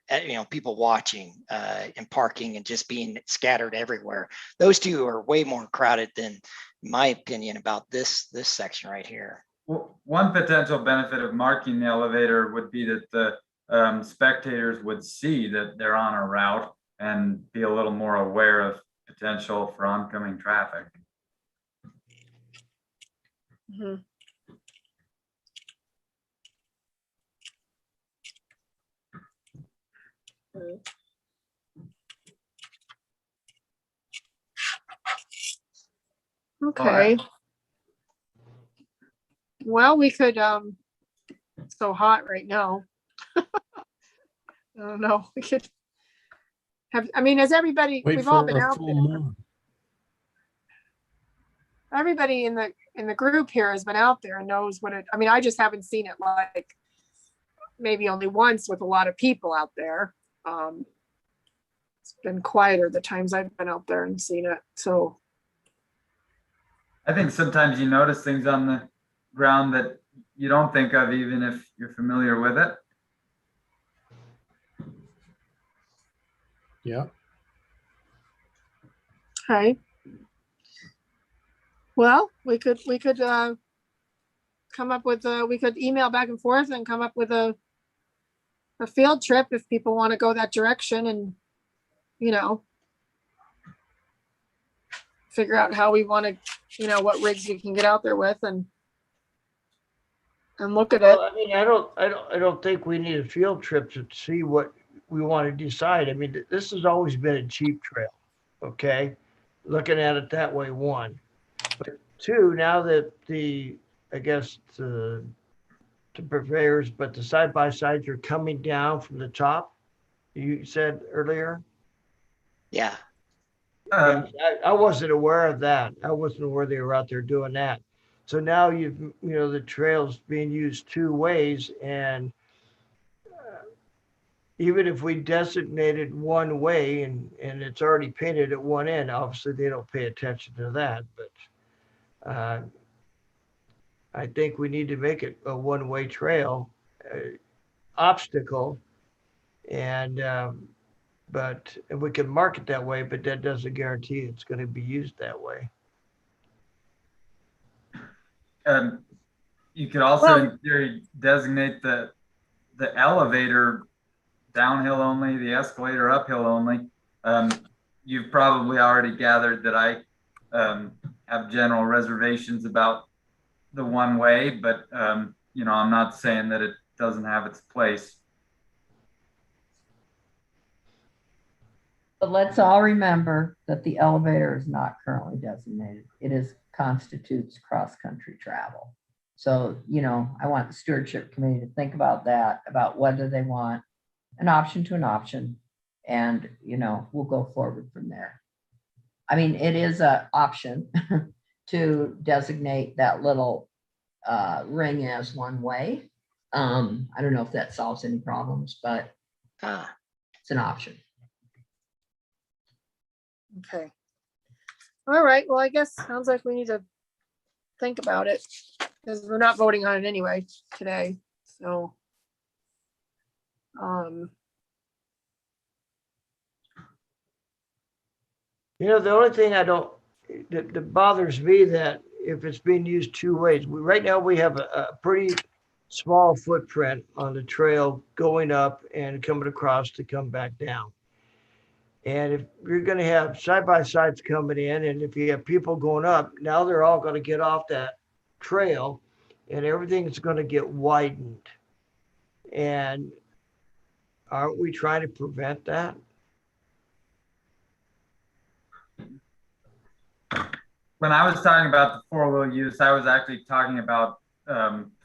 people watching and parking and just being scattered everywhere. Those two are way more crowded than, in my opinion, about this section right here. Well, one potential benefit of marking the elevator would be that the spectators would see that they're on a route and be a little more aware of potential for oncoming traffic. Mm-hmm. Okay. Well, we could, it's so hot right now. I don't know. We could have, as everybody, we've all been out there. Everybody in the group here has been out there and knows what it, I just haven't seen it like maybe only once with a lot of people out there. It's been quieter the times I've been out there and seen it. So I think sometimes you notice things on the ground that you don't think of even if you're familiar with it. Yeah. Okay. Well, we could come up with we could email back and forth and come up with a field trip if people want to go that direction, and figure out how we want to, what rigs you can get out there with and look at it. I don't think we need a field trip to see what we want to decide. This has always been a cheap trail. Okay. Looking at it that way, one. But two, now that the purveyors, but the side-by-sides are coming down from the top, you said earlier? Yeah. I wasn't aware of that. I wasn't aware they were out there doing that. So now the trail's being used two ways, and even if we designated one way and it's already painted at one end, obviously they don't pay attention to that, but I think we need to make it a one-way trail obstacle, and we can mark it that way, but that doesn't guarantee it's going to be used that way. You could also, in theory, designate the elevator downhill only, the escalator uphill only. You've probably already gathered that I have general reservations about the one way, but I'm not saying that it doesn't have its place. But let's all remember that the elevator is not currently designated. It constitutes cross-country travel. So, I want the stewardship committee to think about that, about whether they want an option to an option, and, we'll go forward from there. It is an option to designate that little ring as one way. I don't know if that solves any problems, but it's an option. Okay. All right, well, I guess sounds like we need to think about it because we're not voting on it anyway today, so. You know, the only thing that bothers me that if it's being used two ways, right now we have a pretty small footprint on the trail going up and coming across to come back down. And if you're going to have side-by-sides coming in, and if you have people going up, now they're all going to get off that trail and everything's going to get widened. And aren't we trying to prevent that? When I was talking about the four-wheel use, I was actually talking about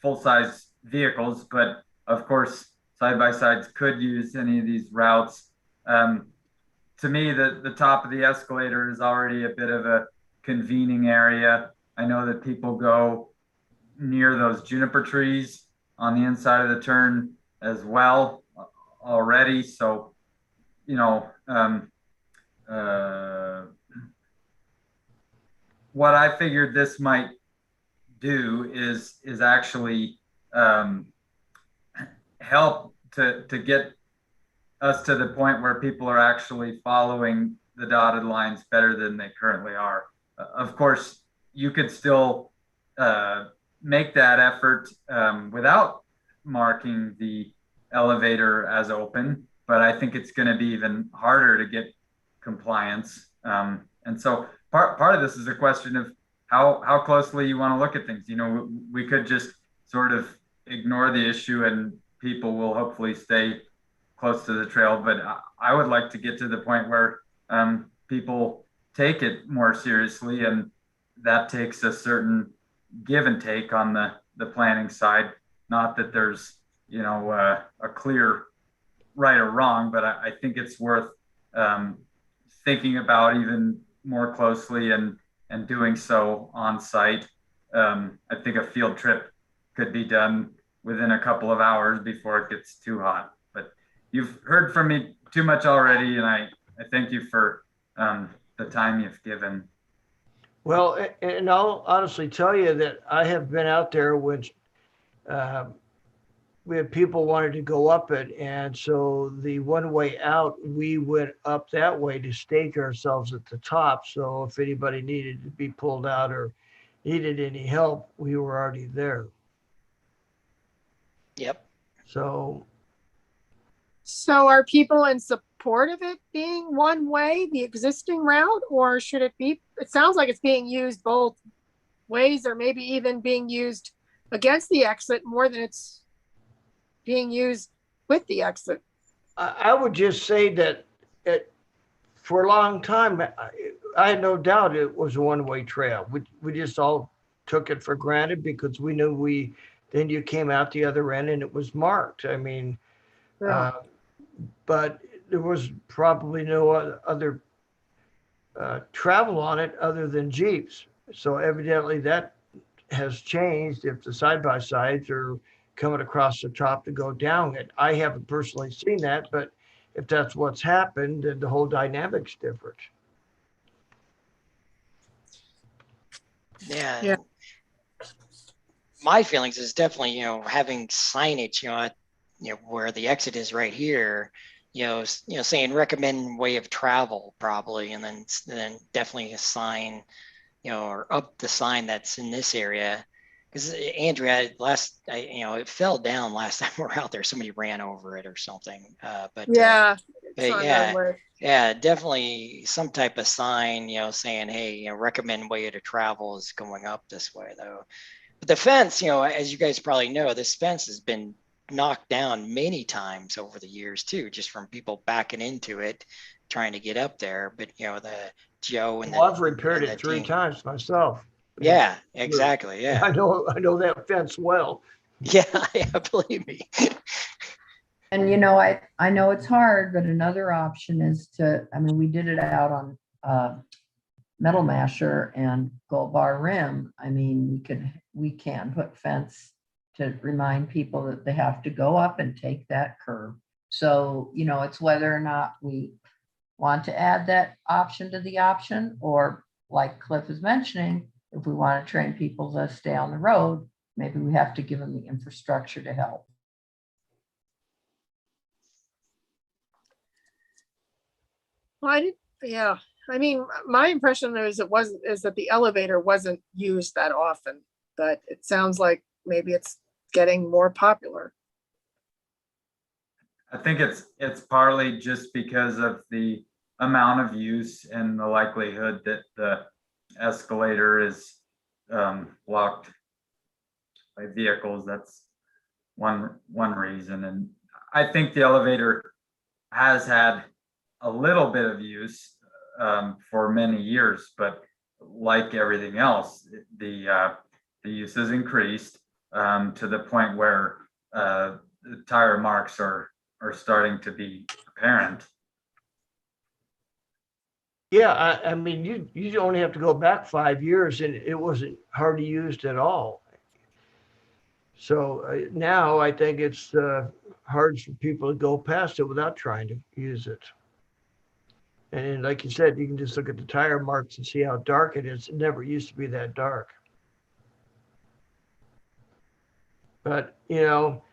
full-size vehicles, but of course, side-by-sides could use any of these routes. To me, the top of the escalator is already a bit of a convening area. I know that people go near those juniper trees on the inside of the turn as well already. So, you know, what I figured this might do is actually help to get us to the point where people are actually following the dotted lines better than they currently are. Of course, you could still make that effort without marking the elevator as open, but I think it's going to be even harder to get compliance. And so part of this is a question of how closely you want to look at things. You know, we could just sort of ignore the issue and people will hopefully stay close to the trail. But I would like to get to the point where people take it more seriously, and that takes a certain give and take on the planning side. Not that there's, you know, a clear right or wrong, but I think it's worth thinking about even more closely and doing so on site. I think a field trip could be done within a couple of hours before it gets too hot. But you've heard from me too much already, and I thank you for the time you've given. Well, and I'll honestly tell you that I have been out there when we had people wanted to go up it. And so the one way out, we went up that way to stake ourselves at the top. So if anybody needed to be pulled out or needed any help, we were already there. Yep. So are people in support of it being one way, the existing route, or should it be, it sounds like it's being used both ways, or maybe even being used against the exit more than it's being used with the exit. I would just say that for a long time, I had no doubt it was a one-way trail. We just all took it for granted because we knew then you came out the other end and it was marked. I mean, Yeah. But there was probably no other travel on it other than Jeeps. So evidently that has changed if the side-by-sides are coming across the top to go down it. I haven't personally seen that, but if that's what's happened, then the whole dynamic's different. Yeah. My feelings is definitely, you know, having signage, you know, where the exit is right here, you know, saying recommend way of travel probably, and then definitely a sign, you know, or up the sign that's in this area. Because Andrea, it fell down last time we were out there. Somebody ran over it or something. Yeah, definitely some type of sign, you know, saying, hey, you know, recommend way to travel is going up this way, though. But the fence, you know, as you guys probably know, this fence has been knocked down many times over the years too, just from people backing into it, trying to get up there. But you know, the Joe and I've repaired it 3 times myself. Yeah, exactly. Yeah. I know that fence well. Yeah, believe me. And you know, I know it's hard, but another option is we did it out on Metal Masher and Gold Bar Rim. I mean, we can put fence to remind people that they have to go up and take that curve. So, you know, it's whether or not we want to add that option to the option, or like Cliff is mentioning, if we want to train people to stay on the road, maybe we have to give them the infrastructure to help. Well, yeah. I mean, my impression is that the elevator wasn't used that often, but it sounds like maybe it's getting more popular. I think it's partly just because of the amount of use and the likelihood that the escalator is blocked by vehicles. That's one reason. And I think the elevator has had a little bit of use for many years, but like everything else, the use has increased to the point where the tire marks are starting to be apparent. Yeah, I mean, you only have to go back 5 years and it wasn't hardly used at all. So now I think it's hard for people to go past it without trying to use it. And like you said, you can just look at the tire marks and see how dark it is. It never used to be that dark. But, you know,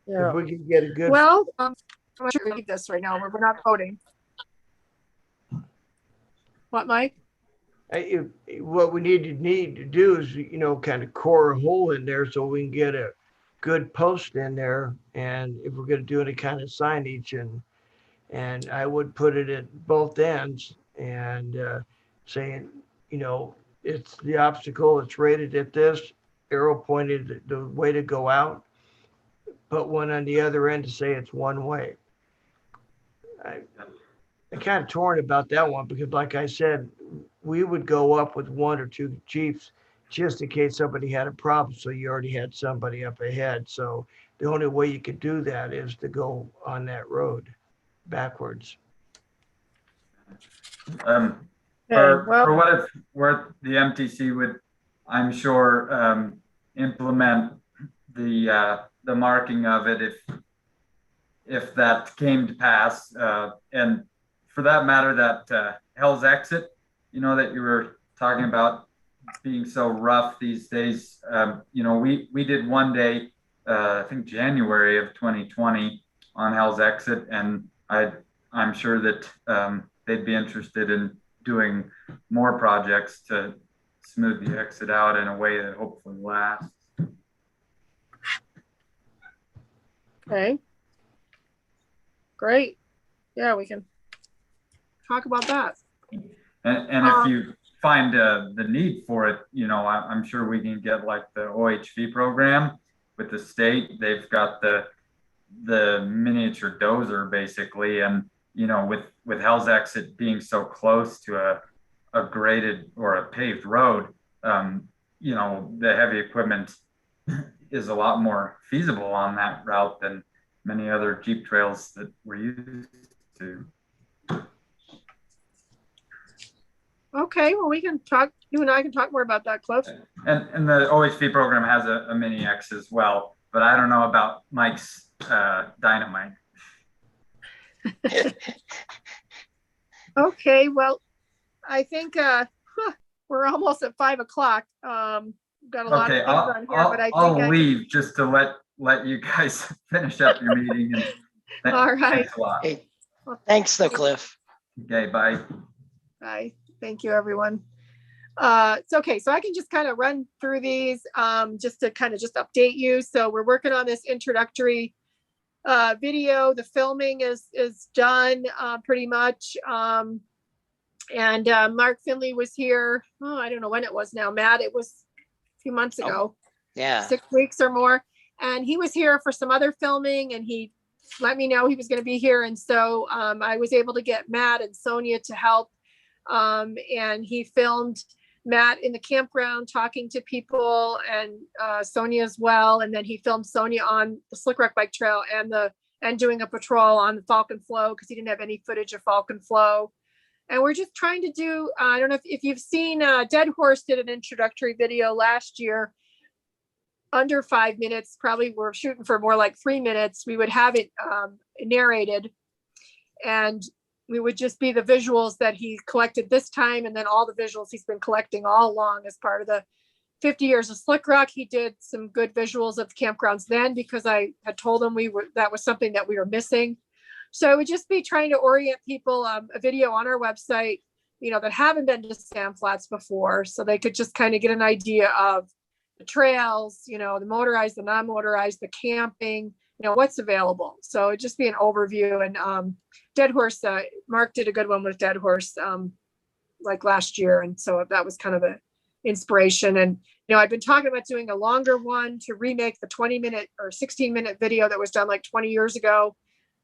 Yeah. if we can get a good. Well, I'm going to read this right now. We're not voting. What, Mike? What we need to do is, you know, kind of core a hole in there so we can get a good post in there. And if we're going to do any kind of signage, and I would put it at both ends and saying, you know, it's the obstacle, it's rated at this, arrow pointed the way to go out, but one on the other end to say it's one way. I'm kind of torn about that one because, like I said, we would go up with 1 or 2 Jeeps just in case somebody had a problem. So you already had somebody up ahead. So the only way you could do that is to go on that road backwards. For what it's worth, the MTC would, I'm sure, implement the marking of it if that came to pass. And for that matter, that Hell's Exit, you know, that you were talking about being so rough these days. You know, we did one day, I think January of 2020 on Hell's Exit, and I'm sure that they'd be interested in doing more projects to smooth the exit out in a way that hopefully lasts. Okay. Great. Yeah, we can talk about that. And if you find the need for it, you know, I'm sure we can get like the OHV program with the state. They've got the miniature dozer basically, and you know, with Hell's Exit being so close to a graded or a paved road, you know, the heavy equipment is a lot more feasible on that route than many other Jeep trails that we're used to. Okay, well, we can talk, you and I can talk more about that, Cliff. And the OHV program has a mini X as well, but I don't know about Mike's dynamite. Okay, well, I think we're almost at 5 o'clock. Got a lot of things on here, but I think I'll leave just to let you guys finish up your meeting. And all right. Thanks a lot. Hey, thanks though, Cliff. Okay, bye. Bye. Thank you, everyone. It's okay. So I can just kind of run through these just to kind of just update you. So we're working on this introductory video. The filming is done pretty much. And Mark Finley was here. Oh, I don't know when it was now, Matt. It was a few months ago. Yeah. 6 weeks or more. And he was here for some other filming and he let me know he was going to be here. And so I was able to get Matt and Sonia to help. And he filmed Matt in the campground talking to people and Sonia as well. And then he filmed Sonia on the Slick Rock Bike Trail and doing a patrol on the Falcon Flow because he didn't have any footage of Falcon Flow. And we're just trying to do, I don't know if you've seen Dead Horse did an introductory video last year under 5 minutes. Probably we're shooting for more like 3 minutes. We would have it narrated, and we would just be the visuals that he collected this time, and then all the visuals he's been collecting all along as part of the 50 years of Slick Rock. He did some good visuals of the campgrounds then, because I had told him that was something that we were missing. So it would just be trying to orient people, a video on our website, that haven't been to Sand Flats before, so they could just kind of get an idea of the trails, the motorized, the non-motorized, the camping, what's available. So it'd just be an overview. And Dead Horse, Mark did a good one with Dead Horse like last year. And so that was kind of an inspiration. And, I've been talking about doing a longer one to remake the 20-minute or 16-minute video that was done like 20 years ago.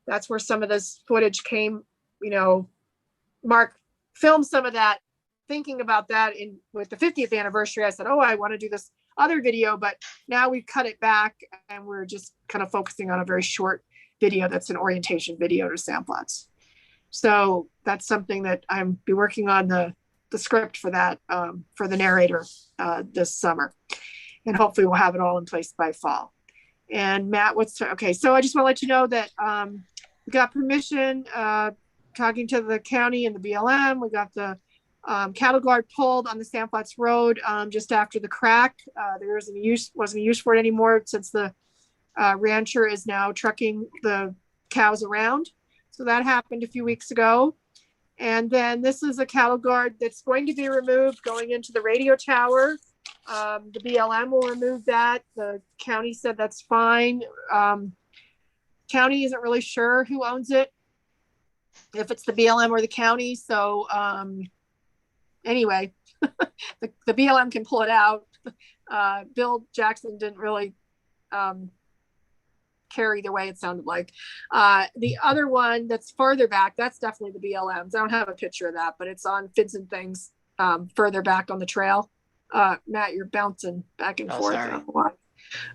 That's where some of this footage came. Mark filmed some of that, thinking about that with the 50th anniversary. I said, oh, I want to do this other video, but now we've cut it back and we're just kind of focusing on a very short video that's an orientation video to Sand Flats. So that's something that I'm be working on the script for that, for the narrator this summer. And hopefully we'll have it all in place by fall. And Matt, okay, so I just want to let you know that we got permission, talking to the county and the BLM. We got the cattle guard pulled on the Sand Flats Road just after the crack. There wasn't a use for it anymore since the rancher is now trucking the cows around. So that happened a few weeks ago. And then this is a cattle guard that's going to be removed going into the radio tower. The BLM will remove that. The county said that's fine. County isn't really sure who owns it, if it's the BLM or the county. So anyway, the BLM can pull it out. Bill Jackson didn't really care either way, it sounded like. The other one that's farther back, that's definitely the BLM's. I don't have a picture of that, but it's on Fins and Things further back on the trail. Matt, you're bouncing back and forth.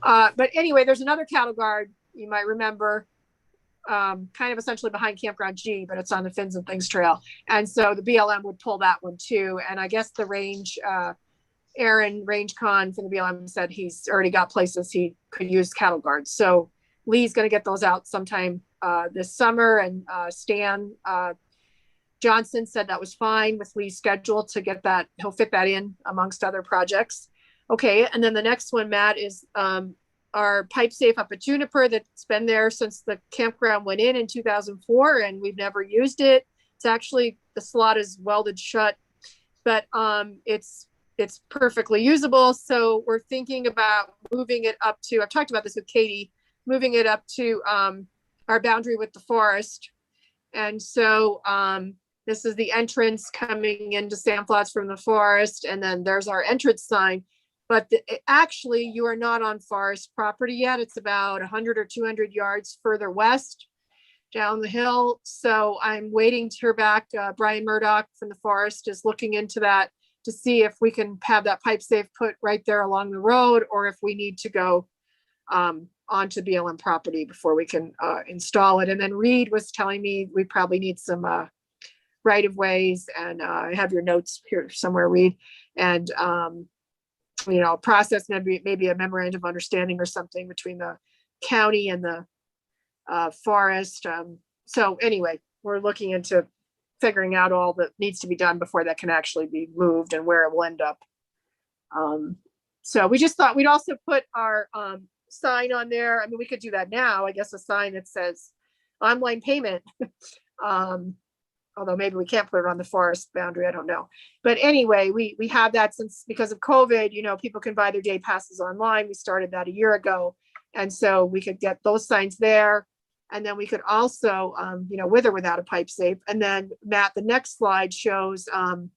But anyway, there's another cattle guard you might remember, kind of essentially behind Campground G, but it's on the Fins and Things trail. And so the BLM would pull that one too. And I guess the range, Aaron Range Con from the BLM said he's already got places he could use cattle guards. So Lee's going to get those out sometime this summer. And Stan Johnson said that was fine with Lee's schedule to get that. He'll fit that in amongst other projects. Okay. And then the next one, Matt, is our pipe safe up at Juniper that's been there since the campground went in 2004, and we've never used it. It's actually, the slot is welded shut, but it's perfectly usable. So we're thinking about moving it up to, I've talked about this with Katie, moving it up to our boundary with the forest. And so this is the entrance coming into Sand Flats from the forest. And then there's our entrance sign. But actually, you are not on forest property yet. It's about 100 or 200 yards further west down the hill. So I'm waiting to hear back. Brian Murdoch from the forest is looking into that to see if we can have that pipe safe put right there along the road, or if we need to go onto BLM property before we can install it. And then Reed was telling me we probably need some right of ways, and I have your notes here somewhere, Reed, and process maybe a memorandum of understanding or something between the county and the forest. So anyway, we're looking into figuring out all that needs to be done before that can actually be moved and where it will end up. So we just thought we'd also put our sign on there. I mean, we could do that now, I guess, a sign that says online payment. Although maybe we can't put it on the forest boundary, I don't know. But anyway, we have that since, because of COVID, people can buy their day passes online. We started that a year ago. And so we could get those signs there. And then we could also, with or without a pipe safe. And then Matt, the next slide shows, the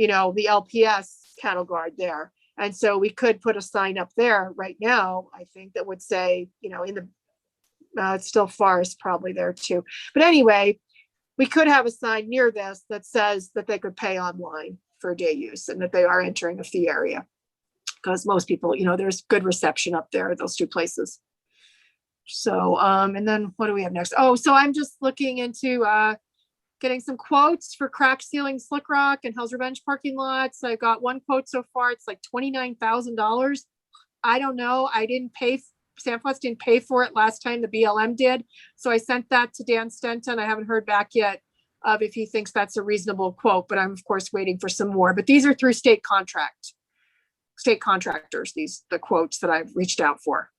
LPS cattle guard there. And so we could put a sign up there right now, I think, that would say, it's still forest probably there too. But anyway, we could have a sign near this that says that they could pay online for day use and that they are entering a fee area, because most people, there's good reception up there at those two places. So, and then what do we have next? Oh, so I'm just looking into getting some quotes for crack sealing Slick Rock and Hell's Revenge parking lots. I got one quote so far. It's like $29,000. I don't know. I didn't pay, Sandflats didn't pay for it last time, the BLM did. So I sent that to Dan Stenton. I haven't heard back yet of if he thinks that's a reasonable quote, but I'm of course waiting for some more. But these are through state contractors, the quotes that I've reached out for.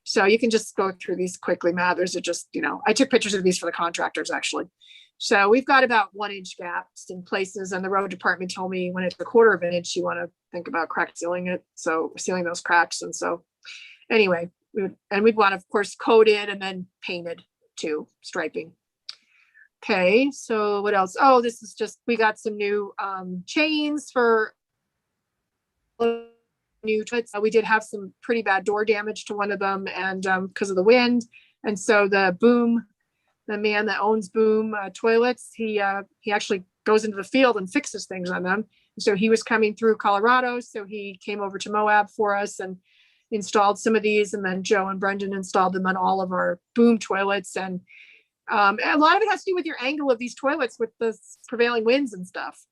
So you can just go through these quickly, Matt. There's just, I took pictures of these for the contractors actually. So we've got about 1 inch gaps in places, and the road department told me when it's a 1/4 of an inch, you want to think about crack sealing it. So sealing those cracks. And so anyway, we'd want, of course, coated and then painted too, striping. Okay, so what else? Oh, this is just, we got some new chains for new toilets. We did have some pretty bad door damage to one of them, and because of the wind. And so the man that owns Boom Toilets, he actually goes into the field and fixes things on them. So he was coming through Colorado, so he came over to Moab for us and installed some of these, and then Joe and Brendan installed them on all of our Boom toilets. And a lot of it has to do with your angle of these toilets with the prevailing winds and stuff.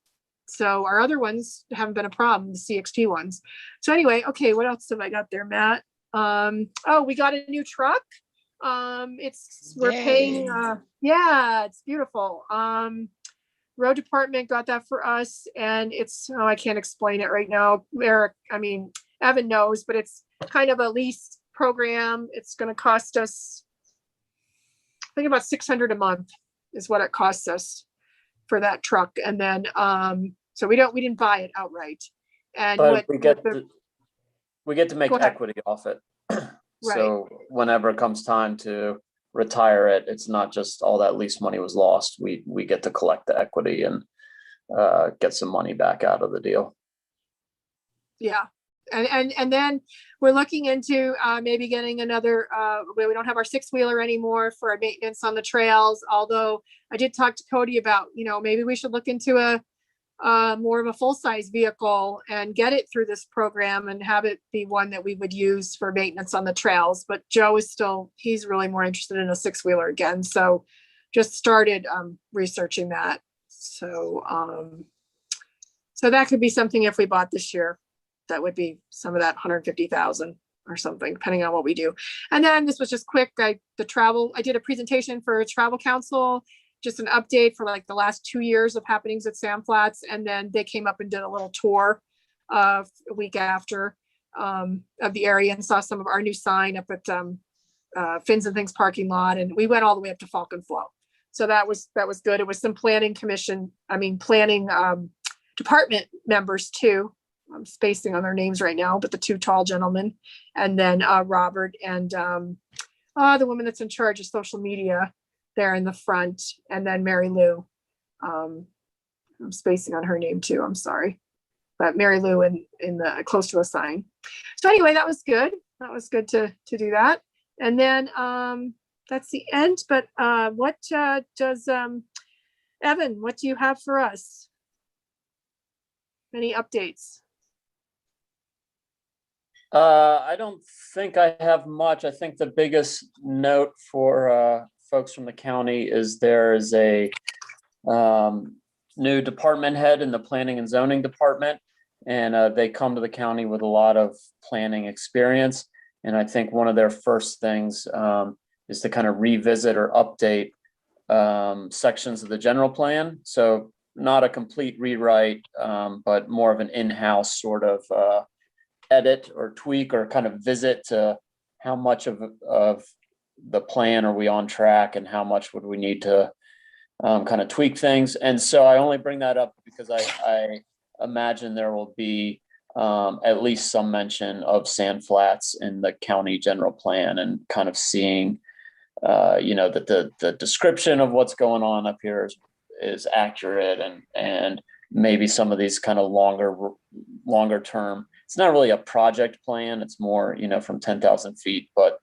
So our other ones haven't been a problem, the CXT ones. So anyway, okay, what else have I got there, Matt? Oh, we got a new truck. We're paying, yeah, it's beautiful. Road department got that for us, and it's, I can't explain it right now. Evan knows, but it's kind of a lease program. It's going to cost us, I think, about $600 a month is what it costs us for that truck. And then, so we didn't buy it outright. And but we get to make equity off it. Right. So whenever it comes time to retire it, it's not just all that lease money was lost. We get to collect the equity and get some money back out of the deal. Yeah. And then we're looking into maybe getting another, we don't have our 6-wheeler anymore for our maintenance on the trails. Although I did talk to Cody about, maybe we should look into a more of a full-size vehicle and get it through this program and have it be one that we would use for maintenance on the trails. But Joe is he's really more interested in a 6-wheeler again. So just started researching that. So that could be something if we bought this year. That would be some of that 150,000 or something, depending on what we do. And then this was just quick. I did a presentation for a travel council, just an update for like the last 2 years of happenings at Sandflats. And then they came up and did a little tour a week after of the area and saw some of our new sign up at Fins and Things parking lot. And we went all the way up to Falcon Flow. So that was good. It was some planning department members too. I'm spacing on their names right now, but the 2 tall gentlemen, and then Robert and the woman that's in charge of social media there in the front, and then Mary Lou. I'm spacing on her name too. I'm sorry, but Mary Lou in the close to a sign. So anyway, that was good. That was good to do that. And then that's the end. But what does Evan? What do you have for us? Any updates? I don't think I have much. I think the biggest note for folks from the county is there is a new department head in the planning and zoning department, and they come to the county with a lot of planning experience. And I think one of their first things is to kind of revisit or update sections of the general plan. So not a complete rewrite, but more of an in-house sort of edit or tweak or kind of visit to how much of the plan are we on track and how much would we need to kind of tweak things. And so I only bring that up because I imagine there will be at least some mention of Sandflats in the county general plan, and kind of seeing that the description of what's going on up here is accurate, and maybe some of these kind of longer term. It's not really a project plan. It's more, from 10,000 feet, but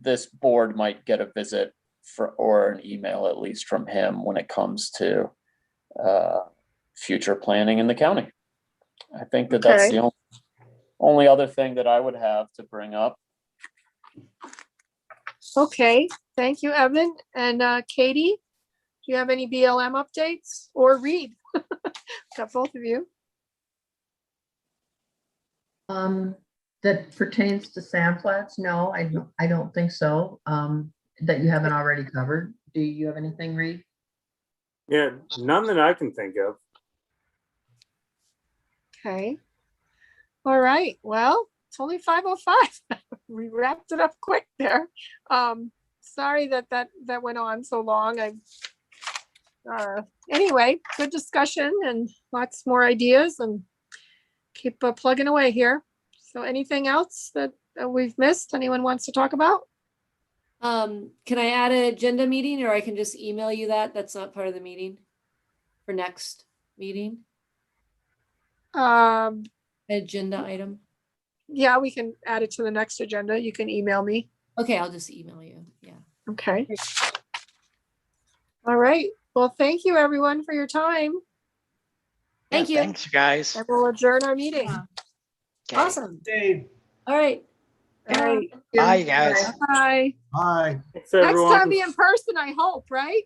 this board might get a visit or an email at least from him when it comes to future planning in the county. I think that's the only other thing that I would have to bring up. Okay, thank you, Evan. And Katie, do you have any BLM updates, or Reed? Got both of you. That pertains to sand flats? No, I don't think so. That you haven't already covered. Do you have anything, Reed? Yeah, none that I can think of. Okay. All right. Well, it's only 5:05. We wrapped it up quick there. Sorry that went on so long. Anyway, good discussion and lots more ideas, and keep plugging away here. So anything else that we've missed? Anyone wants to talk about? Can I add an agenda meeting, or I can just email you that? That's not part of the meeting for next meeting, agenda item. Yeah, we can add it to the next agenda. You can email me. Okay, I'll just email you. Yeah. Okay. All right. Well, thank you everyone for your time. Thank you. Thanks, guys. And we'll adjourn our meeting. Yeah. Okay. Awesome. Dave. All right. All right. Bye, guys. Bye. Hi. Thanks, Next everyone. time be in person, I hope, right?